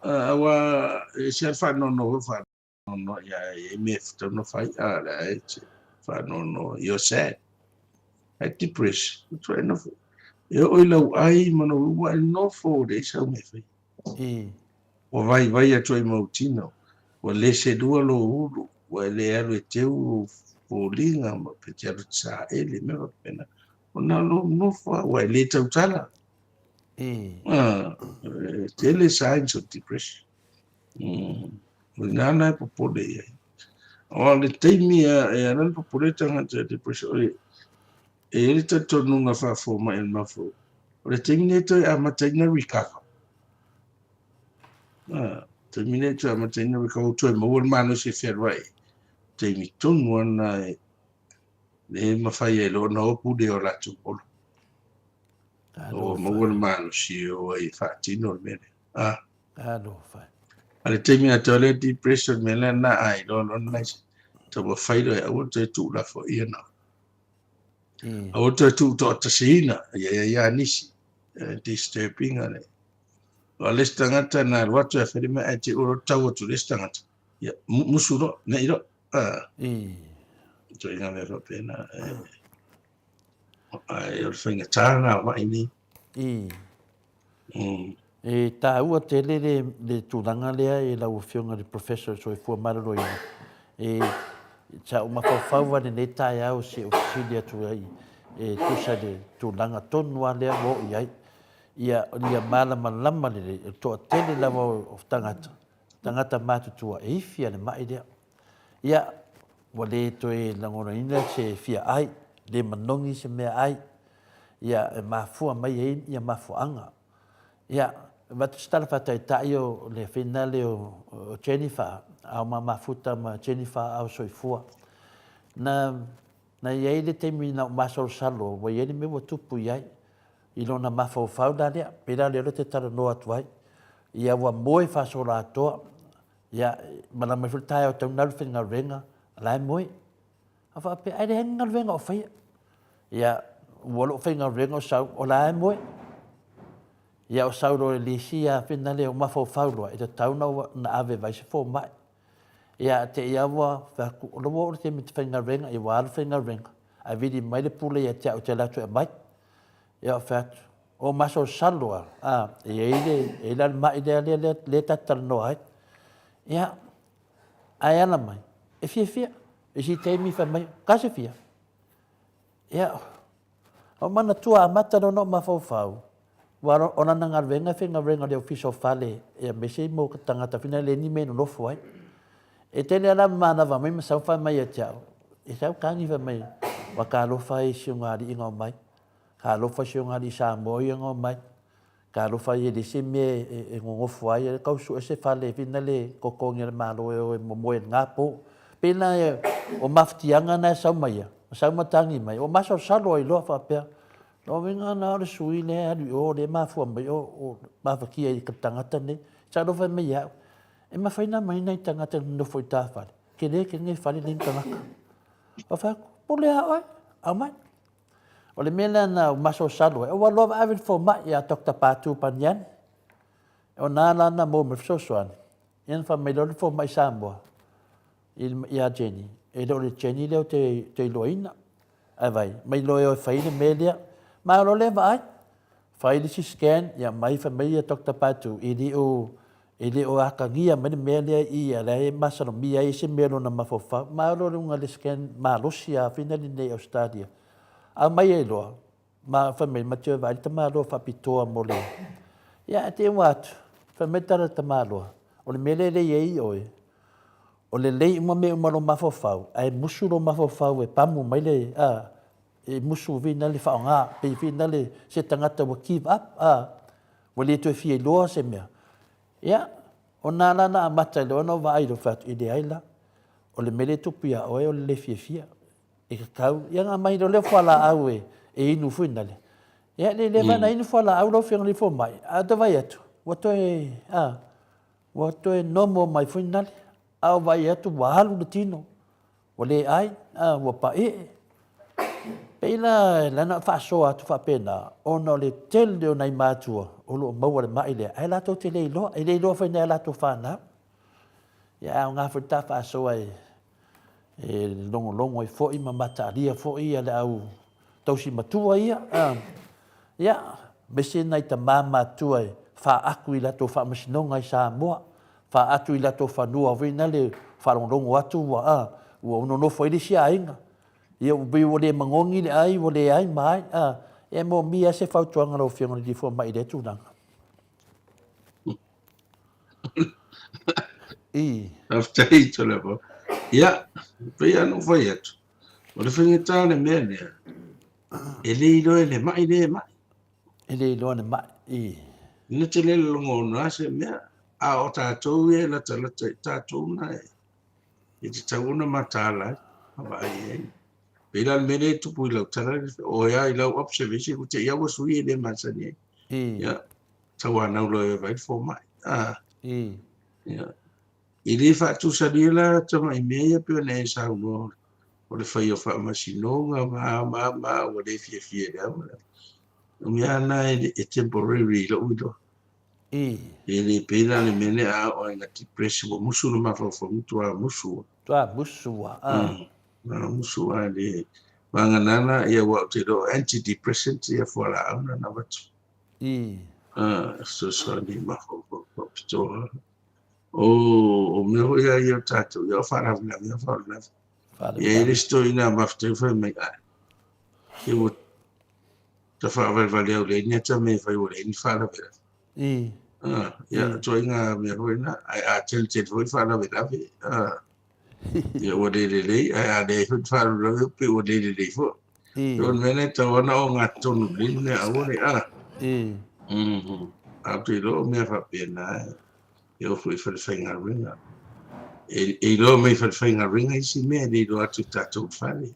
Awa e se whanoa no whanoa no ia e me whatono whai ala e te whanoa no you're sad. E depressed. Tu e no e oi lau ai mano ua e no fo le isa me whai. O vai atu ai mautino. Wa le se dua lo uru, wa le alu e teu o linga, ma pe te alu tsa ele, me wa pena. O na lo nofa, wa le tau tala. Tele signs of depression. O nana e popole ia. O le teimi e anan popole tangata depression. E ele ta tonu nga whafo ma el mafo. O le teimi ne to e amataina recover. Terminator ama tena we kau tu mo wal manu se ferwai te mi ton wana le mafai e lo no pu de ora tu polo o mo wal manu si o ai fatino mene no fai ale te mi atole depression mele na ai lo no nice to mo fai do e o te tu la fo ia na o te tu to ta sina ya nisi disturbing ale o le stangata na watu e wherima e te uro tau atu le stangata. Ia, musuro, ne iro. To inga me whapena. E o whainga tāna o mai ni. E tā ua tele le tūranga lea e lau whionga le professor so e fua mararo ina. E ta uma whawhaua ne tai au se ofisilia tu ai. E tusa le tūranga tonua lea wo iai. Ia malama lama le to tele lava o tangata matutua e ifia le mai lea. Ia wa le toe langona ina se fia ai le manongi se mea ai ia mafua mai ai ia mafuanga ia wat stala fatai tai o le finale o Jennifer au mafuta ma Jennifer au soifua na ia le temi na masol salo wa ia me tupu ia i lona mafaufau da lea pera le te tara no atu ai ia wa moe fa sola atoa ia mana mai fultai o tau nalu whenga renga lai moe afa pe ai le henga renga o whaia ia walo whenga renga o sau o lai moe ia o sau ro le sia whina le o mafaufau loa i te tau na ave vai se fo mai ia te ia wa o lo o te mit whenga renga i walo whenga renga ai vidi mai le pule ia te au te latu e mai ia fat o maso salwa e la mai le tatal no ai ia ai ana mai e fia e si te mi fa mai ka se fia ia o mana tua mata no mafau wa ona nga venga le official fale e me se mo tanga ta fina le ni me no fo ai e te le la mana va mai sa fa mai e tau e sa ka ni va mai wa ka lo fa e shunga di ngo mai ka lo fa shunga di Samoa ngo mai ka lo fa ye de se me e ngo fo ai ka su se fale fina le ko ko ngi ma lo e mo nga po pena o maftianga na sa mai sa matangi mai o maso salo i lo fa pe no vinga na le sui le ali o le mafua mai o mafakia i katangata nei sa lo fa mai ya e ma faina mai nei tangata no foi ta fa ke ne fa le tangaka o fa po le a mai o le mela na maso salo o wa lo avid fo mai ya Dr. Patu Panyan o na mo me so soan en fa me lo fo mai Samoa ia Jenny e lo le Jenny le te loina ai vai mai lo e fai le media ma lo le vai fai le scan ia mai fa mai Dr. Patu e o akangia mai media ia le masano mia e se melo na mafofa ma lo nga le scan ma lo sia fina ni Australia a mai e lo ma fa mai ma te vai te ma lo fa pitoa mo le ia te wat fa metara te ma lo o le mele le ye oi o le lei uma me uma lo mafofau ai musu lo mafofau e pamu mai le e musu vina le faonga pe vina le se tangata wa give up wa le to fie lo se me ya ona na mata le ona va ai lo fat ide ai la o le mele tupia o le fie e kau ya nga mai le fala au e inu fina le ya le va na inu fala au lo fie le fo mai a to vai atu wa to e no mo mai fina le au vai atu wahalu de tino wale ai wa pa pela la na fa so atu fa pena ono le tel de nai matua o lo mau le mai le ai la to te le lo fa na la to fa na ya nga fa ta fa so ai e longo e fo i mamata ria fo i ale au tausi matua ia ya bese nai ta mama tu ai fa aku i la to fa masinonga i Samoa fa atu i lato whanua vina le wharongongo atu ua uno no foi le sia ainga. Ia ubi o le mangongi le ai, o le ai mai, e mo mia se whautuanga ro whianga le fua mai le tūnanga. Aftai to le po. Ia, pe anu foi atu. O le whinga le mea lea. E le ilo e le mai le mai. E le ilo le mai, Ina te le longo na se mea. A o tātou e la tātou na e. E te tauna matala. Hawa ai e. Pela mele tupu i lau tala. O ea i lau observation. Ko te iawa sui e le masani e. Ia. Tawa naulo e vai fo mai. Ia. I le whaatu sari la tama i mea pio ne e sau no. O le whai o wha masinonga ma o le fie lea. Mea na e temporary la uido. E le pena le mene a o nga depression o musu no mafofo tua musu. Tua musu Musu a le manganana ia wa te do antidepressant ia fola ana na watu. So ni mafofo pito. O me ho ia tato ia fara na ia fara. Ia le story na mafte fa me ai. E o ta fa valeu le ni ta me fa o le ni fara vera. Ya, join me hoina. I tell it voi fala ve lave. Ia ua lelelei, ai a le hut wharu pe ua lelelei fo. Yon mene tawana o ngā tonu lini a ore a. A te lo mea whapena e o fui whawhainga ringa. E lo mei whawhainga ringa isi mea ni lo atu tātou whare.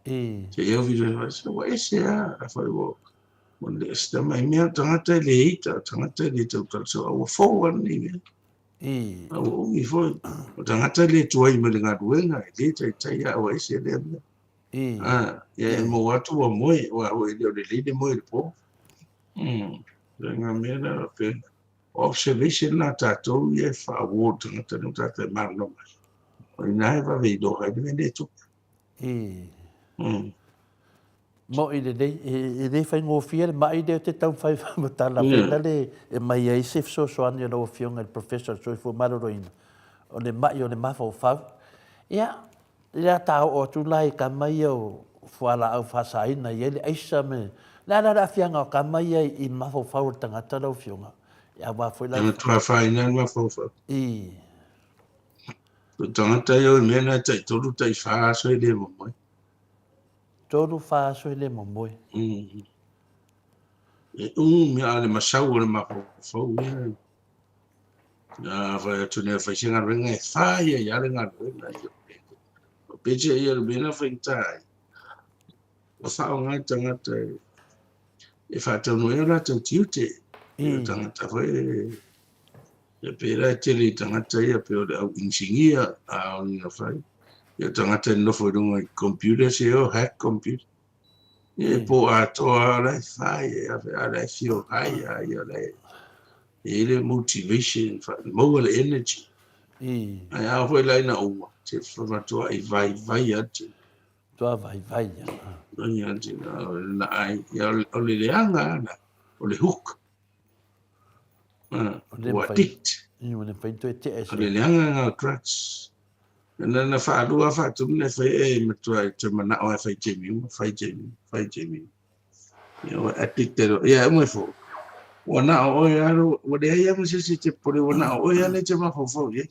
Te eo vidu e wasa, wa ese a whai wo. Mon le esta mai mea tangata le ita, tangata le tau so a fōua ni mea. A o ungi fōi. O tangata le tuai me le ngā ruenga, le tai a wa ese le mea. E mo watu wa moe, wa o e leo le le moe le po. Ngā mea na pena. Observation na tātou e whaawō tangata no tātou marno mai. O i nai wa vei doha i mene tu. Mo i le nei whai ngōwhia, mai leo te tau whai whamatala. Whena le e mai e sef so soani o lo whionga le professor Soifua Maruroina. O le mai o le mawhau whau. Ia, ia tāo o tu lai ka mai au whala au whasaina i ele aisa me. Nā whianga o ka mai i mawhau whau tangata lau whionga. Ia wā whai lai. Ia tua whaina mawhau whau. O tangata i o mena tai toru tai whaaso i le momoe. Toru whaaso i le momoe. E mea ale masau o le mawhau ia. Nā whai atu nea whai singa ringa e whai e ale ngā ringa. O peche i ale mena whai tai. O whao ngai tangata e whātau no e ora tau tiute. E tangata whai e pera e tele tangata ia pe o le au insingia a o nina whai. Ia tangata e nofo runga i computer se o hack computer. E po a toa alai whai e alai fio hai a i alai. E le motivation, mo le energy. Ai a hoi lai na ua. Te whamatoa i vai atu. Toa vai. Ai atu na ai. O le leanga ana. O le hook. O addict. O le leanga ngā drugs. Nana whaarua whaatumina whai e matua i te mana o e whai Jamie. Ia o addicted o. Ia umwe fo. Wana o e aro. Wade hei amu sisi te pore wana o e ane te mawhau ye.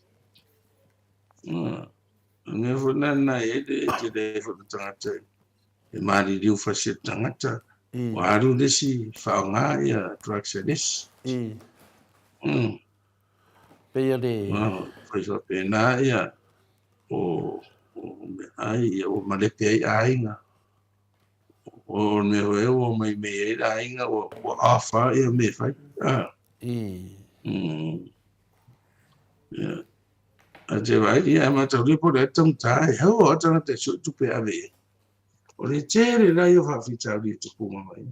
Nge fo nana e te le fo tangata. E maari riu whasi tangata. Wa aru desi whao ngā ia drugs addict. Pea le. Whai pena ia. O malepe ai ainga. O me hoe o mai me e ainga o awha e me whai. A te wai ia mata ripo le tau tai. Hau o atanga te tupe ave. O le tere rai o whawhita ri tupu mamai.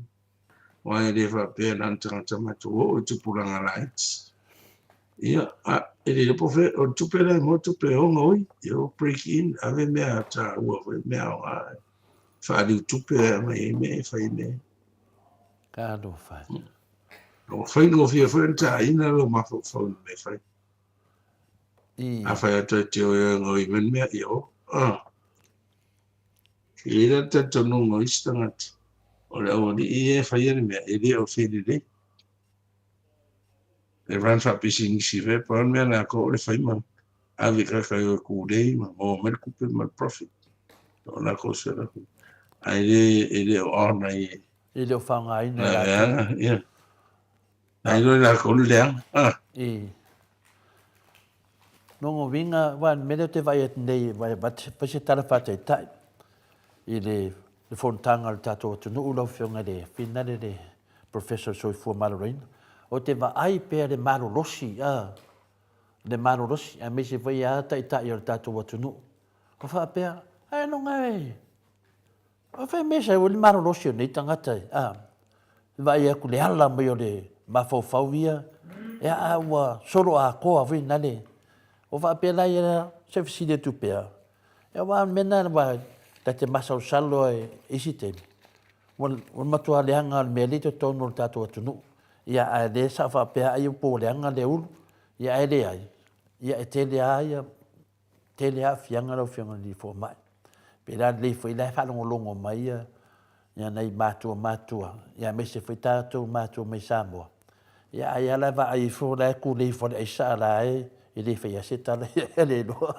Wai le whapea nantanga tamatu o tupuranga lights. Ia, e le pofe o tupe lai mo tupe honga oi, o break in, ave mea ta ua mea o ai. Whaari tupe a mai me, whai me. Ka ado whai. O whai ngofia whenta ina lo mafo whau me whai. A whai ata te o e ngoi men mea i o. I era te tonu ngoi stangat. O le au ni i e whai ane mea, e le o whiri le. E ran whapisi ngisi ve, paon mea nā ko le whai man. Awe kakai o kūrei ma, o mele kupe ma profit. O nā ko sera. Ai le o ona i. I le o whanga ina. Ia. Ai lo nā ko leang. Nongo winga, wan mele te vai at nei, vai pasi tala whatai tai. I le whontanga le tātou atu nuu lau whionga le whinare le Professor Soifua Maruroina. O te wa ai pēr le marorosi, le marorosi, a mese vai a tai tai o le tātou atu nuu. O wha pēr, ai no ngai. O whai mese o le marorosi o nei tangatai. Vai a ku le ala mai o le mawhau ia, e a ua soro a koa wina le. O wha pēr lai era se fiside tu pēr. E wa mena wa te masau salo e isi temi. Wan matua leanga al mea lito tonu le tātou atu nuu. Ia a le sa wha pēr ai upo leanga le ulu. Ia e le ai. Ia e tele a fianga lau fianga li fo mai. Pēr a le fo i lai whalongo longo mai ia. Ia nei mātua. Ia me se fo i tātou mātua mai Samoa. Ia ai ala wa ai fo lai ku le fo le sa la e. I le whai a se tala e le loa.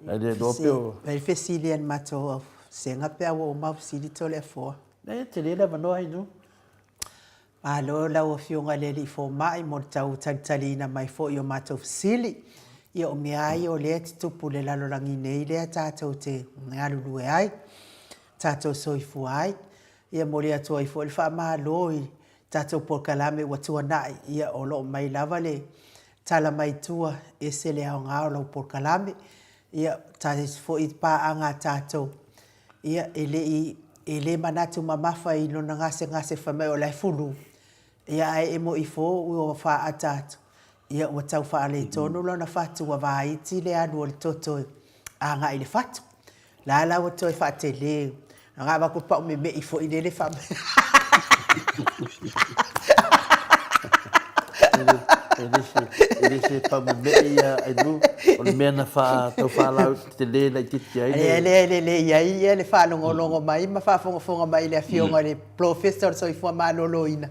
le do peo Vai fesili an mato senga pe o mau sili tole fo. ne te le no ai no Alo la o fionga le li fo mai mo tau talina mai fo yo mato sili. Ia o mea ai o le te tupu le lalo rangi nei le tātou te ngalulu e ai. Tātou soifu ai. Ia mo le atua i fo le wha maa loi. Tātou por kalame wa tua nai. Ia o lo mai lava le tala mai tua e se le au ngao lau por kalame. Ia tātou fo i pā anga tātou. Ia e le manatu mamafa i lona ngase whamai o lai fulu. Ia ai e mo i fo ua wha a tātou. Ia ua tau wha le tonu lona whatu wa vaiti le anu o le toto a ngā i le whatu. La la ua toi wha te leo. Ngā wako pao me i fo i le le whamai. ele se pa me ia ai no o le mena fa tau fa la te le la titi ai le ia le fa longo mai ma fa fonga mai le afionga le professor so i fo ma loloina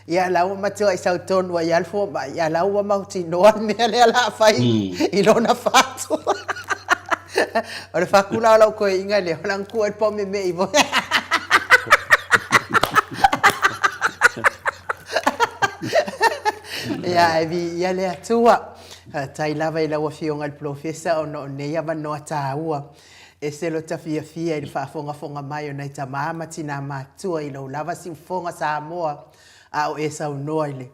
ia la o matua i sau tonu ai alfo ma ia la o ma ti no me le la fai i lona fatu o le fakula la ko inga le lan ku e po me i vo ia ia le atua tai lava i la o fionga il professor no ne ia no ataua e se lo tafia i le fonga mai o nei tamama tina matua i lo lava si fonga Samoa a o esa no ile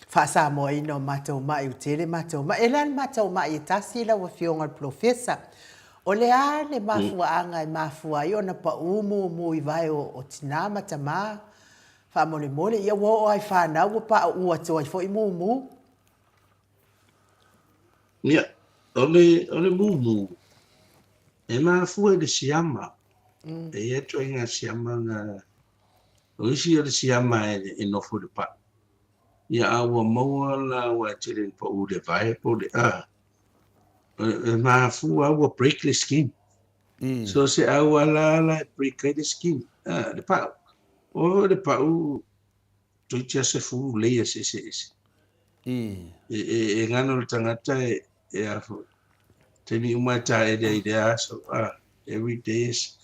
fa Samoa i no mato mai u tele mato ma elan mato mai tasi la o fionga il professor o le a le mafua anga i mafua i ona pa umu i vai o tina matama fa mole ia wo ai fa na wo pa u ato ai fo i mumu ia ole mumu e mafua le siama e to inga siama na o isi le siama e no fu de pa ia awa maua la wa tele po u le vai po le e mafua wa break the skin so se awa la break the skin le pa o le pa u to tia se fu le se e ngano le tangata e afu te mi umata e de so every day is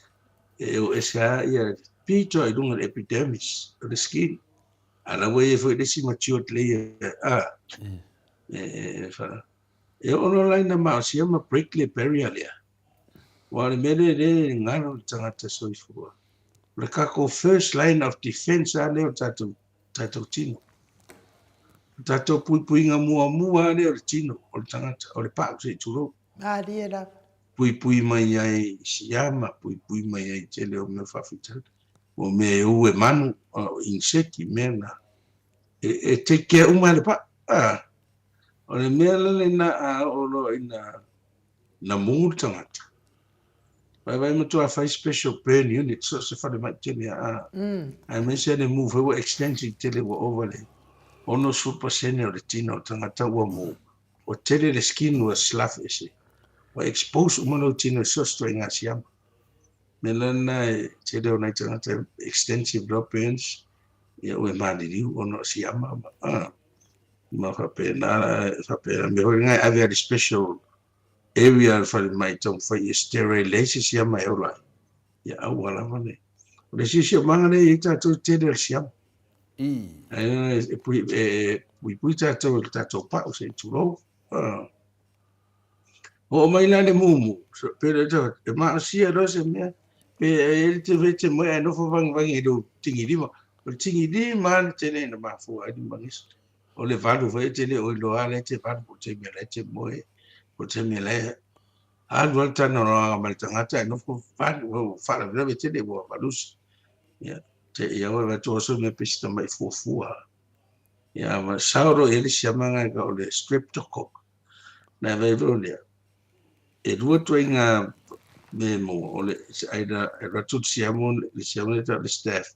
o esa ia pito I dunga epidermis of the skin ala we for this mature layer fa e ono line ma si ma prickly barrier ya wa le mele le ngano tangata so ifu le kako first line of defense ale tato tino tato pui nga mua le tino o tangata o le pa se tulo diela pui mai ai siama pui mai ai tele o me fafital o me u e manu o insecti mena e te ke uma le pa o le mele le na o lo ina na multangata vai mo a fai special burn unit so se fa de mai tele I mentioned the move we extension tele o overlay ono super senior le tino tangata o mo o tele le skin was slaff ese o expose umano tino so string asiam melana tele o night extensive droppings ya we mali ono siama ma fa pena me ngai a very special area for my town for sterilization siama ora ya awala mane le sisi mangane ita to tele siam pui tato pa o se tulo o mai la le mumu pero to e ma sia do se me pe el te vete mo no fo vang do tingi di ma tene na ma fu ai mangis o le valu vete le o lo ale te valu po te me le te mo po te me le a volta no ma tanga no fo fa la vete le bo valus ya te ia o to so me pista mai fu ya ma sauro ele siamanga ka o le streptococcus na veronia e dua tuinga me mo o le aida ratut siamon le siamone ta le staff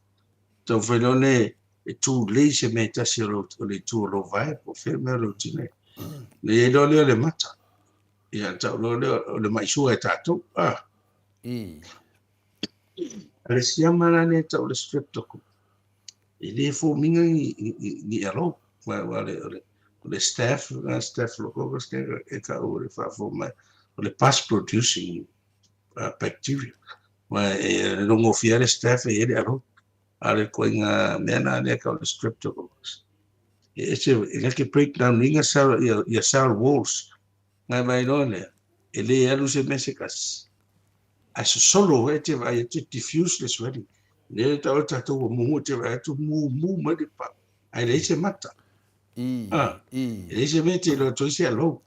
to velone e tu le se meta se o le tu lo vai po ferme lo tine le do le mata ya ta lo le mai su e tato le siamana ne ta o le streptococcus e le fo minga ni alo wa le staff lo ko e ka o le fa fo mai o le past producing bacteria. Ma longo fiare staff e ele aro. Ale koinga mena le ka le streptococcus. It's a breakdown ringa cell walls. Ngai mai no le. Ele alu se mesicas. As solo te vai te diffuse les ready. Le ta o ta to mu te vai to mu ma de pa. Ai le se mata. Le se mete lo to se alo.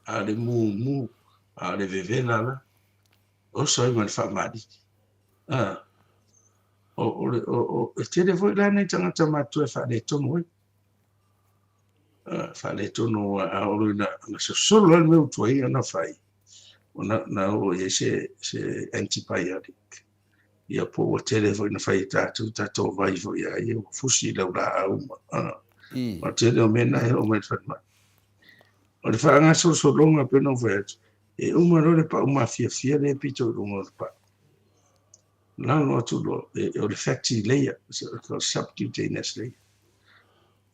Ale mu ale vevena la. O so man fa madi. O te le voi la nei tangata matu e fa le tomo. Fa le tono a o na solo al meu tuai ana fai. Na o se antibiotic. Ia po o tele foi na fai tātou vai foi ia o fusi lau la au ma tele o mena e o mai fatma o le whaanga so longa pe no foi e uma no pa uma fia le pito lungo pa la no tu lo o le fatty layer so subcutaneous layer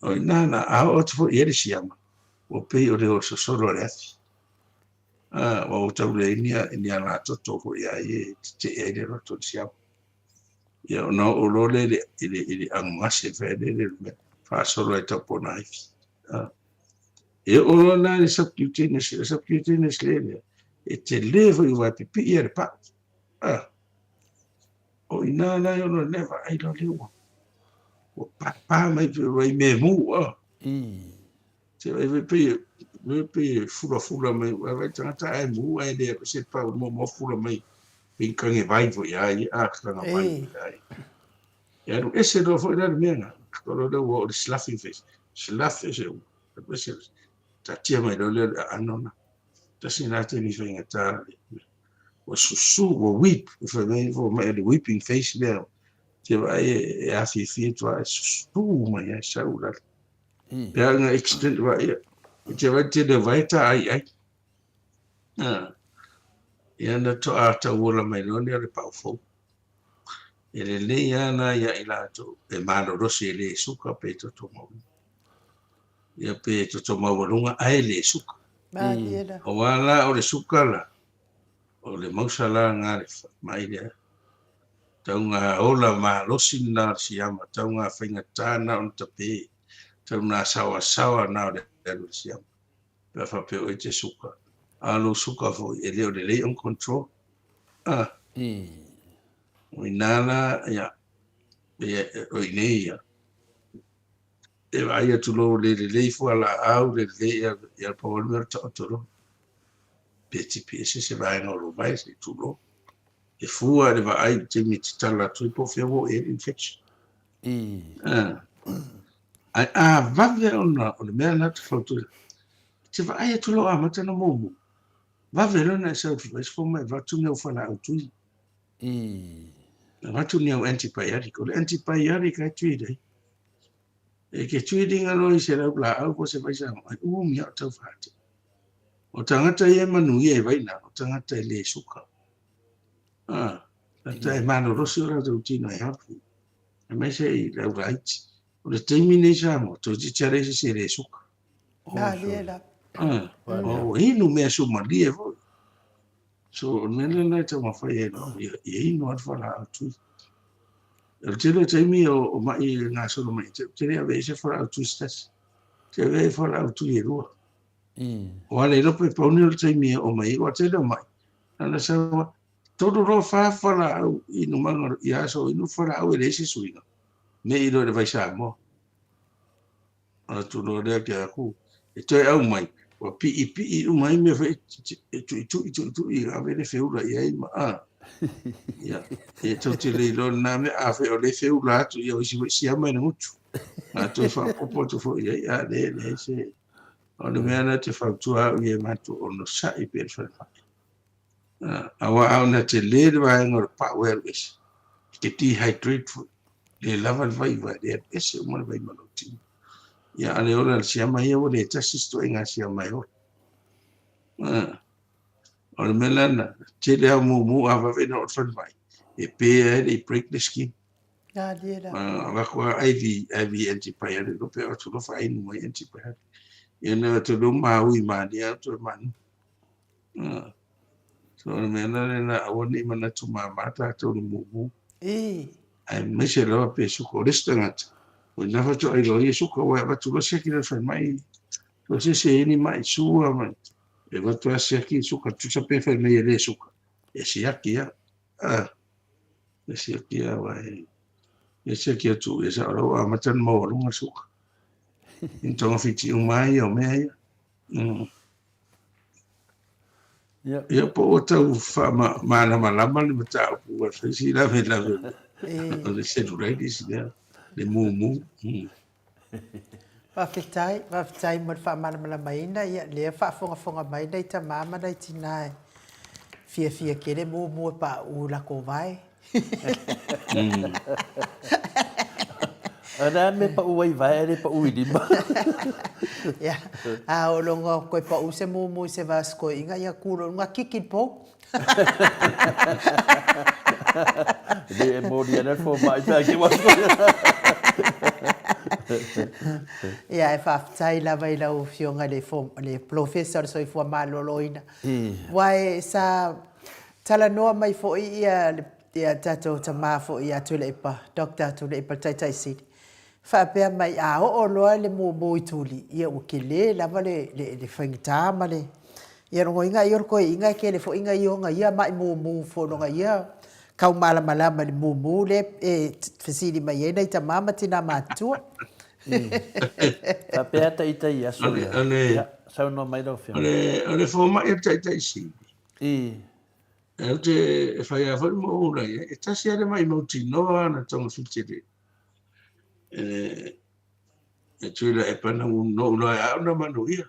o na a o tu ia le siama o pe o le o so lo le o tau le ni ala to foi ia te e le ro to siama ia no o lole ele angmase fede le fa solo e tapo nai e o lona le subcutaneous le e te levo i wa pipi ia le pa o ina na yo no neva ai lo lewa o pa mai me mu te vai pe fula mai vai tanta ai mu ai le se pa mo fula mai pinkange vai vo ia kanga vai ai ja, du esse då får det mer. Då var det slaffing fish. Slaffing så. Det är så. Tatia mai då le anona. Det ser inte ni fänga ta. Och så och weep för mig för mig the weeping face där. Det var jag fick var så mai jag sa det. Det är en extent var jag. Det var till det vita ai. Ja, det tar att vara mai då det på få. Ele le ana ia ilato e malo rosi le suka pe to tomo ia pe to tomo lunga ai le suka o wala o le suka la o le mausala ngare mai le taunga ola ma rosi na siama taunga fainga tana on tape taunga sawa na le siama pe fa pe o te suka alo suka fo ele o le on control Inala ya o ineia e vai tu lo le fu ala au le ya po le totoro peti pesi se vai no lo vai se tu lo e fu ale vai te mi tala tu po fevo e infection va ver ona o le mea na tu foto te vai tu lo amata no momo va ver ona se fo mai va tu me fa na tu Watu ni au antibiotic. O le antibiotic ai tui dei. E ke tui dinga loi se lau la au po se vai sa ai mi au tau whate. O tangata e manu i e vaina. O tangata e le suka. Tata e mano rosi ora tau tino e hapu. E mai se i lau raiti. O le teimi nei sa mo. Tau ti tiare se le suka. O inu mea sumali e voi. So nele na te mawhai no i no at whala atu. El tele taimi o mai ngā soro mai. Tele a vei se whala atu stas. Te vei whala atu i rua. O ale rope pauni o taimi o mai o tele o mai. Nana sawa todo ro whala au i no manga i aso i no whala au e reisi suina. Me i ro le vai sa mo. Ana tu no rea ke aku. E toi au mai. Wa pi mai me fe tu i ave le feula i ai ma ya e to te le lo na me a fe o le feula tu i o si ama na mutu a to fa popo to fo i a le se o le me na te fa tu a i ma tu o no sa i per fa a wa a na te le va ngor pa wer is ke dehydrate fu le lava vai le ese mo vai ma ti ya ale ora si ama ia o le tasi sto inga si ama ia o le melana te le mu ava vena o fan vai e pe e break the skin va qua IV antibiotic lo pe o tu lo fai no antibiotic e na to lo ma ui ma dia to man So me na awani mana tuma mata to mu. Ai me se lo pe su ko restaurant. O na fa to ai lo ye su ko wa ba tu lo se ki fa mai. To se ni mai su ma. E va to se ki su ka tu sa pe fa me le su ka. E se aki ya. E se aki ya wa. E se ki tu e sa ro a matan mo lo ma su ka. Então fiti mai o me. Ia po o tau malama le mata o ua fesi lave o le cellulitis lea le mumu. Whawhitai mo whamanamala maina ia lea whaafonga mai nei ta mama nei tina fia kere mu pa ula ko vai. Ana me pa uai vai ele pa ui lima. Ya, o longa koe pa u se mu se vasko inga ia kuro nga kikin po. Le mo dia na fo mai pa ki wasko. Ya e whaafitai lava i lau fionga le professor so i fua maloloina. Wai sa tala noa mai fo ia tato tama fo ia tule ipa, doctor tule ipa tai sidi. Whapea mai a o loa le mo i tuli. Ia ukele lava le whaingita ma le. Ia rongo inga i orko inga ke le fo inga i onga ia mai mo fo nonga ia. Kau malama le mo le whesiri mai e nei ta mama tina matua. Whapea tai aso ia. Sau no mai rau whia. Ole fo mai tai sidi. E te whai a whai mo ura ia. E tasi ale mai mauti noa na tonga whitire. E tuila e pana no ula e au na manu ia.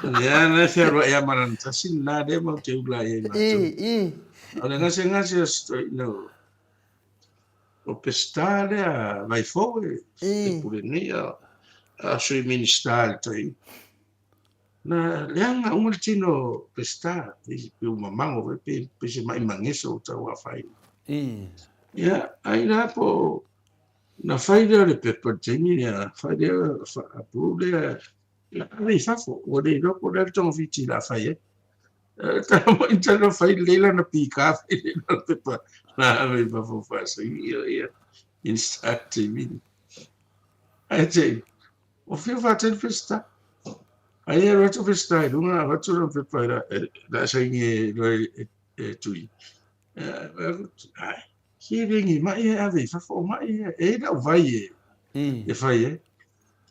Le ana se ro e amaran tasi na de mau te ula e matu. Ole ngase astoi no. O pestale a vai foe. E pure nia a sui ministal toi. Na leanga umultino pestale. Pe uma mango pe se mai mangeso tau a fai. Ya, ai na po na faida le pepper tini ya faida apule la ai fafo o de no po del ton viti la faye ta mo intendo fai lela na pika e na pepper na ave fafo fa so ia in start tv ai te o fio fa tel festa ai era to festa una va to pepper da sai ni tui ai Hiringi mai e ave fafo mai e na vai e fai e.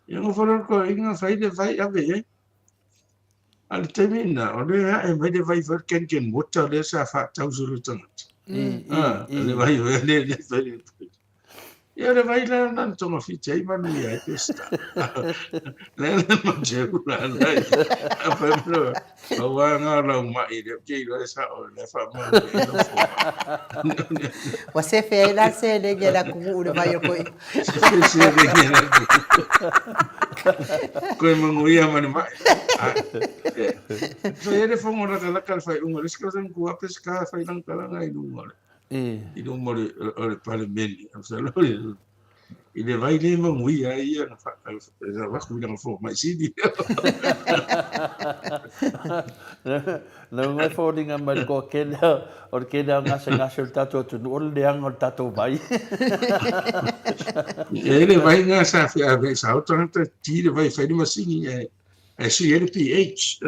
E ngo fora ko inga fai de vai ave e. Al termina o le e vai de vai ver ken mota le sa fa tau suru tangat. Le vai le fai. E le vai la nan tonga fitai manu ia e pesta. Le ma jebula nai. Apa bro. Awa nga la mai de ke lo sa o le fa ma. Você fez lá se ele era com o vai ko. Se ele ko manguia manu mai. So ele foi uma daquela que fai eles que fazem com a pesca fai lang kala ngai dungo. I don't mo le parlamento. Ele vai le manguia aí na va cuidar no fogo, mas sim. Não é fodinga mas ko kele or kele ngase tato tu no le ang tato vai. Ele vai ngasa a vez a outra tira vai fai uma assim é se ele pH.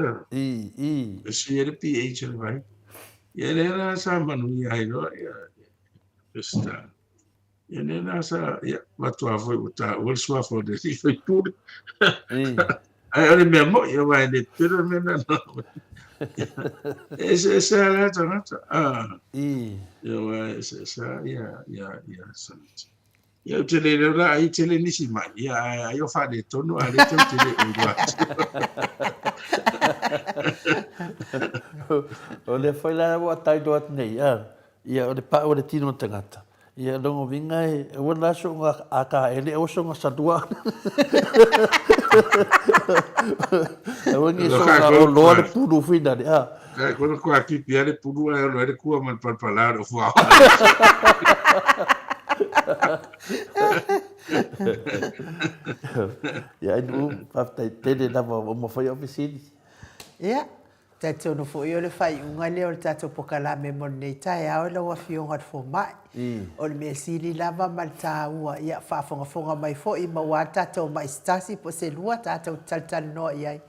Se ele pH ele vai. E ele era essa manuia aí não está. Ele nasa watu avoi uta wolswa for the foi tudo. Aí ele me amou eu vai de tudo me não. Esse é lá tá. Eu essa sant. Eu te le lá aí te le nisi mai. Aí eu falei tono ali te le Ole foi lá o tai do nei ia ole pa ole tino tangata. Ia longo vinga e wala so nga aka ele o so nga sadua. E wangi so nga o loa puru fina de Quando com aqui piare puru é lo é com man para falar o fuau. Ya nu pa tai tele na mo foi oficina. Ya. Tato no fo yo le fai unga le o le tato pokala me mon nei tai au le wa fionga fo mai. O le me sili lava mal ta ua ia fa fonga mai fo I ma wa tato mai stasi po se lua tato tal no ia.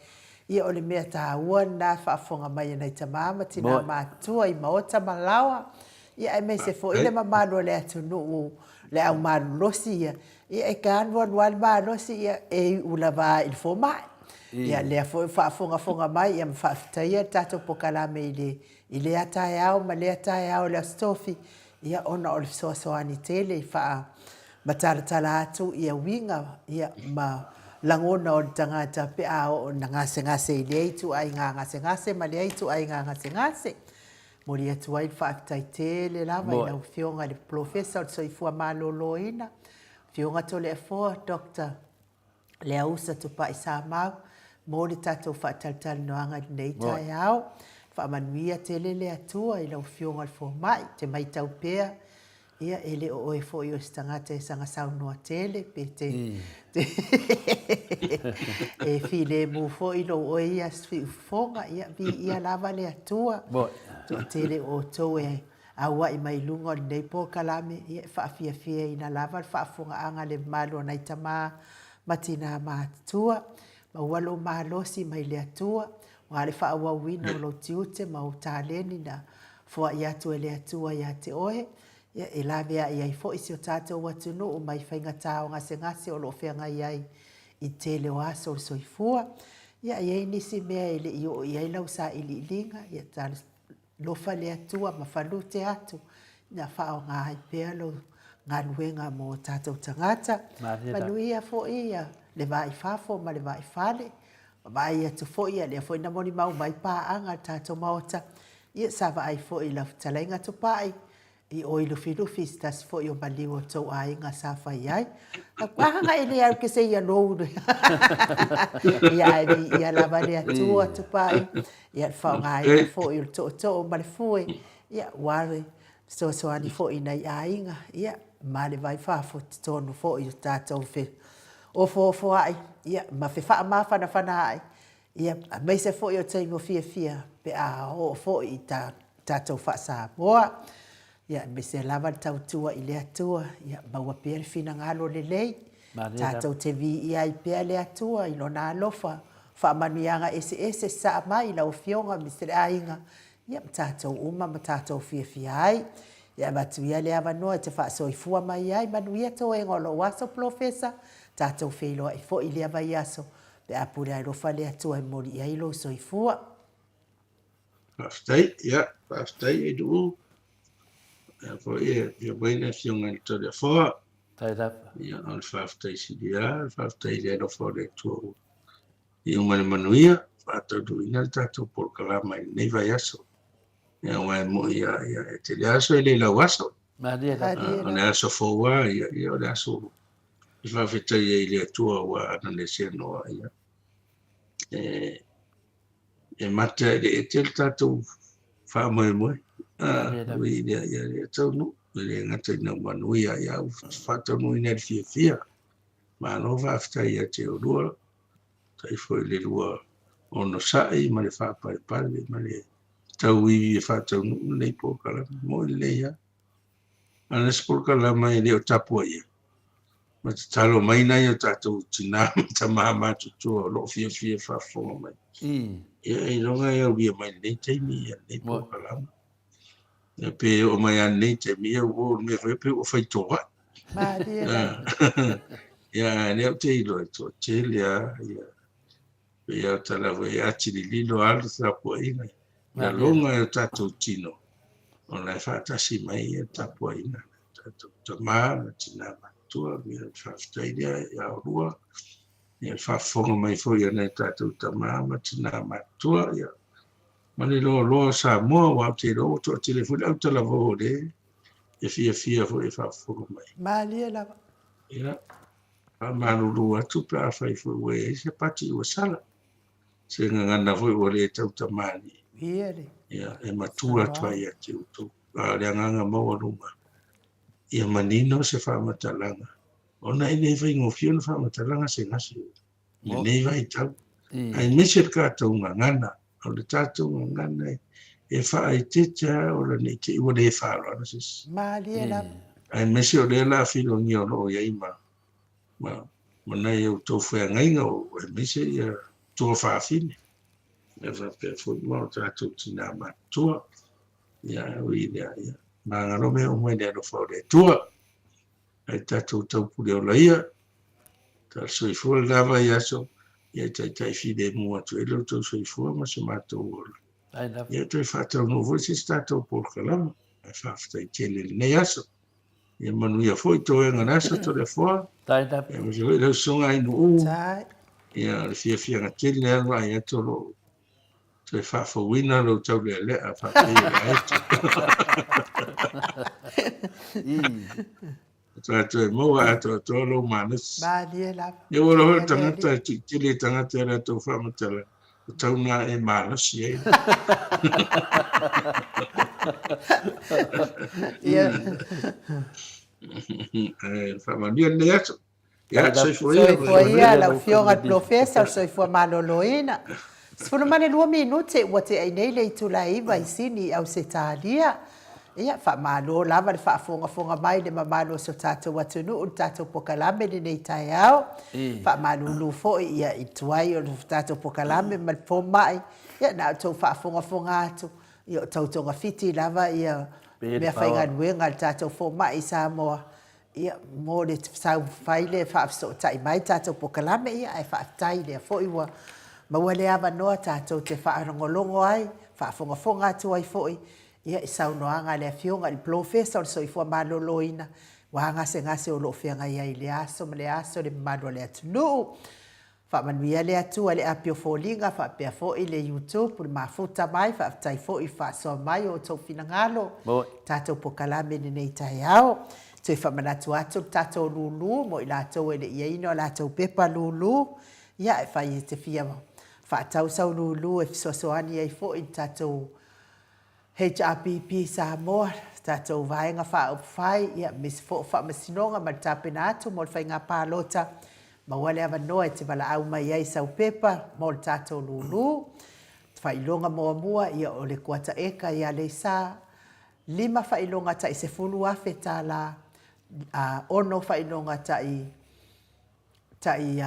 Ia o le me ta ua na fa fonga mai nei tamama tina ma tua I ma ota malawa. Ia me se fo ile ma no le atu no le au ma losi ia. Ia e kan wan ma losi ia e ulava il fo mai. Ia lea foi whaafonga mai ia mwhaafitaia tatou pokala me I le atae au ma le atae au le stofi ia ona o le soasoani tele I wha mataratala atu ia winga ia ma langona o le tangata pe a o na ngase I le eitu ai ngā ngase ma le eitu ai ngā ngase mori atu ai whaafitai tele lava I lau fionga le professor o soifua malolo ina fionga to le foa Dr. Le ausa tupa I Samoa mo le tatou whaataltal noanga nei tai au. Whaamanuia tele le atua I lau fionga le fo mai, te mai tau pea. Ia ele o oe fo I o stangata e sanga saunoa tele, pe te... e file mu fo I lo oe ia sfiufonga, ia vi ia lava le atua. To tele o tau e aua I mai lunga le nei po kalame, ia whaafia ina lava, whaafonga anga le malo nei tama matina mātua. Ma walo mahalosi mai le atua, wa le whaawawina o lo tiute ma o tāleni na fua I atu e le atua I te oe. Ia e la mea I ai fo isi o tātou watunu o mai whainga tāo ngase o lo whianga I te leo aso o soifua. Ia e nisi mea I le I o I ai lau sa I li linga, ia tā lofa le atua ma whalu te atu. Ia whao ngā haipea lo ngā luenga mo tātou tangata. Manuia fo ia. Le vai fafo ma le vai fale vai atu fo ia le fo na moni mau mai pa anga tato maota ia sa vai fo I la talenga to pai I o I lufi stas fo I o mali o to ai nga sa fa ai pa nga ile ar ke se ia no ia la vale atu to pai ia fa nga ia fo I to ma le fo ia ware so ani fo I nei ai nga ia ma le vai fafo to no fo I tato fe o fo ai ia ma fe fa ma fa na ai ia mai se fo I o tei mo fia pe a o fo I ta to fa sa boa ia me se lava tau tua I le atua ia ma wa pe fina ngalo le lei ta to te vi ia I pe le atua I lona lofa fa manianga ese sa mai la o fionga me se ainga ia ta to uma ma ta to fia ai ia ba tu ia le ava no te fa so I fua mai ai manuia to e ngolo waso professor tatou feilo I fo I le vai aso pe apure ai rofa le atua I mori ai lo soifua. Pastai du. Fo ia baina fionga I to le foa. Tai rapa. Ia on pastai sidia, pastai le no fo le tu. Ia manuia, fato du ina tatou por kalama nei vai aso. Ia wa mo ia te le aso le la waso. Ona aso fo wa ia le aso. Fa feta ia le tua wa na le seno ia e mata le tel tatu fa mo wi ia tau no le ngata na manu ia fa tau no ina fia ma no va feta ia te ro tai foi le ro ono sai ma le fa pa ma le tau wi fa tau no le po kala mo le ia ana spor kala mai le tapu ia ma talo mai nei o tatou tina tamama tutu lo fia fa fo mai e longa e o mai nei te mi nei po kala e pe o mai nei te mi o me foi pe o fai toa ya ne o te lo to chelia ya tala voi ati li lo al sa po ina na longa e tatou tino ona fa tasi mai e tapo ina tatou tamama tina tua mi faftaia ya rua ya fafonga mai foi ana tatou tamama tina matua ya mani lo Samoa wa te lo to telefone au tala vo de e fia foi fafonga mai Malia la ya amanu atu pa fai foi we se pati o sala se ngana foi o le tau tamani ya e matua tua ya te utu le nganga mo runga ia manino se fa matalanga ona ine vai ngofio na fa matalanga se ngasi nei vai tau ai meser ka tau ngana o le tātou ngana e whaai tetea o le nei te iwa le whaaro ana sis. Mali e la. Ai mesi o le la whilo ni o lo ia ima. Ma nei au tau whea ngainga o e mesi ia tua whaafine. E whapea fwoi ma o tātou tina matua. Ia ui lea ia. Ma ngaro mea o mwai lea no whao le tua. Ai tātou tau pule o laia. Ta soifua lava ia so. Ia tai fide mua tu e lau tau soifua ma se mātou ola. Ia toi whātau no voi se tātou por kalama. Ai whaafitai tele nei aso. Ia manuia foi toi nganaso to le foa. Ia masi hoi lau songa inu u. Ia le fia ngā tele alwa ia tolo. Toi whaafawina lau tau le lea whaapea le aetu. Tātou e maua ato ato lau manas. Mali e la. Ia wala hoi tangata tile tangata ela tau whaamatala. Tau nā e manas ia. Whamania le ato. Ia, soifua ia lau fionga profesa soifua maloloina. Sifunu mane 2 minute ua te ainei le itula iwa isini au se tālia. Ia, whamalo lava le whaafonga mai le mamalo so tātou atunu o tātou pokalame le nei tai au. Whamalo lufo ia ituai o tātou pokalame mal pomai. Ia, na tau whaafonga atu. Ia, tau tonga fiti lava ia mea whainga nuenga le tātou pomai Samoa. Ia, mo le sau whaile whaafso tai mai tātou pokalame ia, ai whaatai lea fo iwa. Maua le awa noa tātou te whaarongolongo ai, whaafonga atu ai foi. Ia i saunoanga le fionga le professor soifua maloloina. Wanga se ngase o lo fianga ia i le aso, ma le aso le malo le atunu. Whamanuia le atua le apio fōlinga, whapea fo i le YouTube, le mafuta mai, whaatai fo i whaasoa mai o tau finangalo. Tātou pokalame ni nei tai au. Tui whamanatu atu tātou lulu, mo i lātou e le iaino, lātou pepa lulu. Ia e whai te fia whaatau sau lulu e fisosoani ai fo i tātou HRPP Samoa, tātou vaenga whaauwhai, ia misi fo whaamasinonga ma tāpena atu, mo le whainga pālota, ma wale awa noa e te wala au mai ai sau pepa, mo le tātou lulu, whailonga moa mua, ia o le kuata eka, ia le sa, 5 whailonga ta i se fulu afe tā la, ono whailonga ta i 5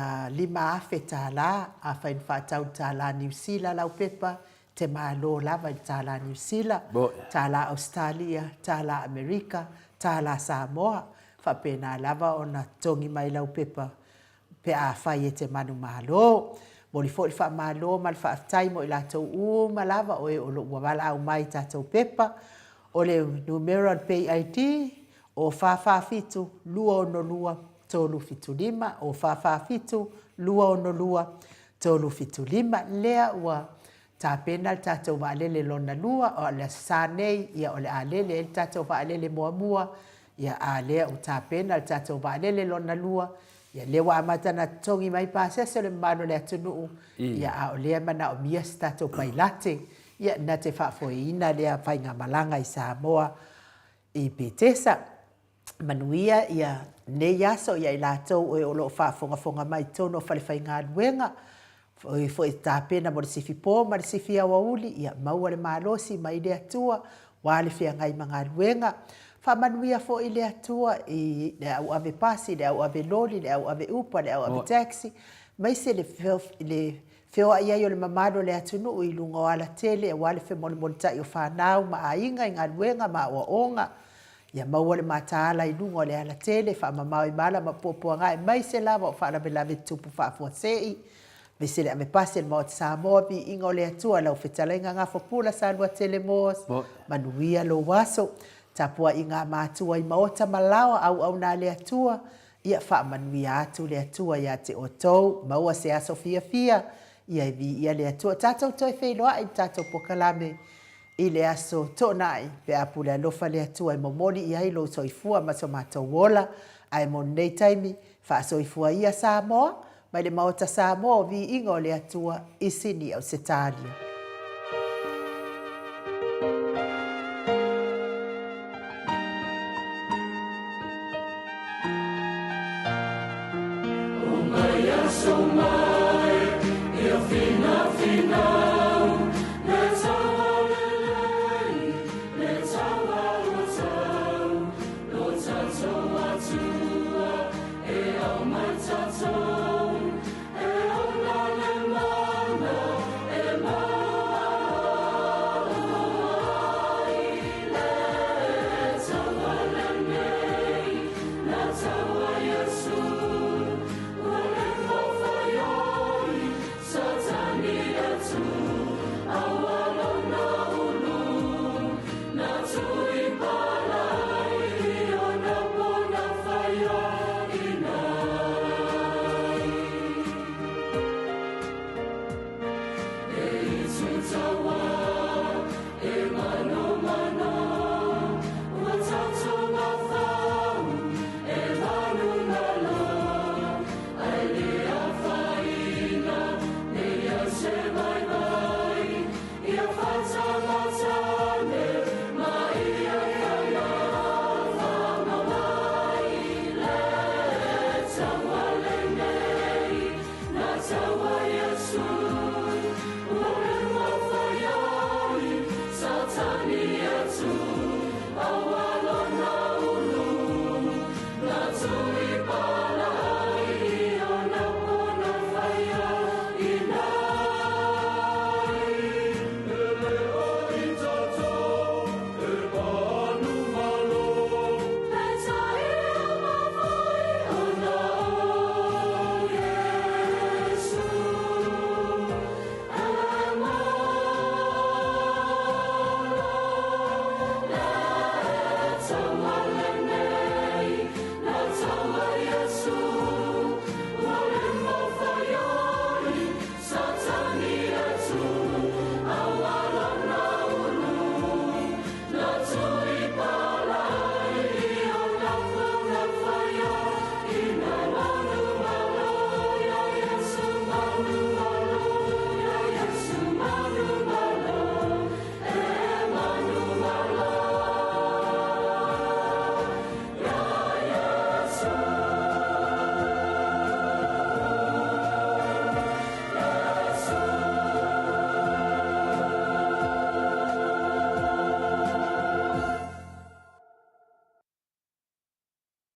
afe tā la, a whain whaatau tā la New Zealand lau pepa, te malo lava i tāla New Zealand, tāla Australia, tāla Amerika, tāla Samoa, whapena lava o na tongi mai lau pepa, pe a whai e te manu malo. Mo li fo i wha malo, ma li wha aftai mo i lātou ma lava o e o lo wala au mai tātou pepa, o le numero pay ID, o whawhawhitu, lua ono lua, tolu fitu 5, o whawhawhitu, lua ono lua, tolu fitu 5, lea ua tā pena tātou waalele lona lua, o le sānei, ia o le alele, el tātou waalele mua, ia a lea o tā pena tātou waalele lona lua, ia lewa amatana tongi mai pāsese le mano le atunuu, ia a o lea mana o mias tātou pailate, ia na te whaafoina lea whainga malanga i Samoa i Petesa. Manuia ia nei aso ia i lātou o lo whaafonga mai tono whale whainga anuenga, foi tāpena mo le sifi pō, ma le sifi awa uli, ia maua le mālosi, mai le atua, wale fia ngai mga ruenga. Whamanuia fo i le atua, i le au ave pasi, le au ave loli, le au ave upa, le au ave taxi, mai se le feo ia yo le mamado le atunu i lunga o ala tele, e wale fe mole tai o whanau, ma a inga i ngā ruenga, ma o onga, ia maua le mātāla i lunga o le ala tele, whamamau i mala, ma pōpua ngai, mai se lava o whanabelave tupu whaafua sei, Vese le ame pase le mo te Samoa bi inga o le atua lau whetalainga ngā whapula sa lua telemos, manuia lo waso, tapua inga mātua i maota malawa au nā le atua, ia wha manuia atu le atua ia te o tau, maua se aso fia, ia i vi ia le atua, tātou toi whailoa i tātou pokalame i le aso tonai, pe apule alofa le atua i momoni i hailo soifua maso mātou wola, ai mo nei taimi, wha soifua ia Samoa, mai le maota Samoa vi inga o le atua i sini au se tālia. O mai aso mai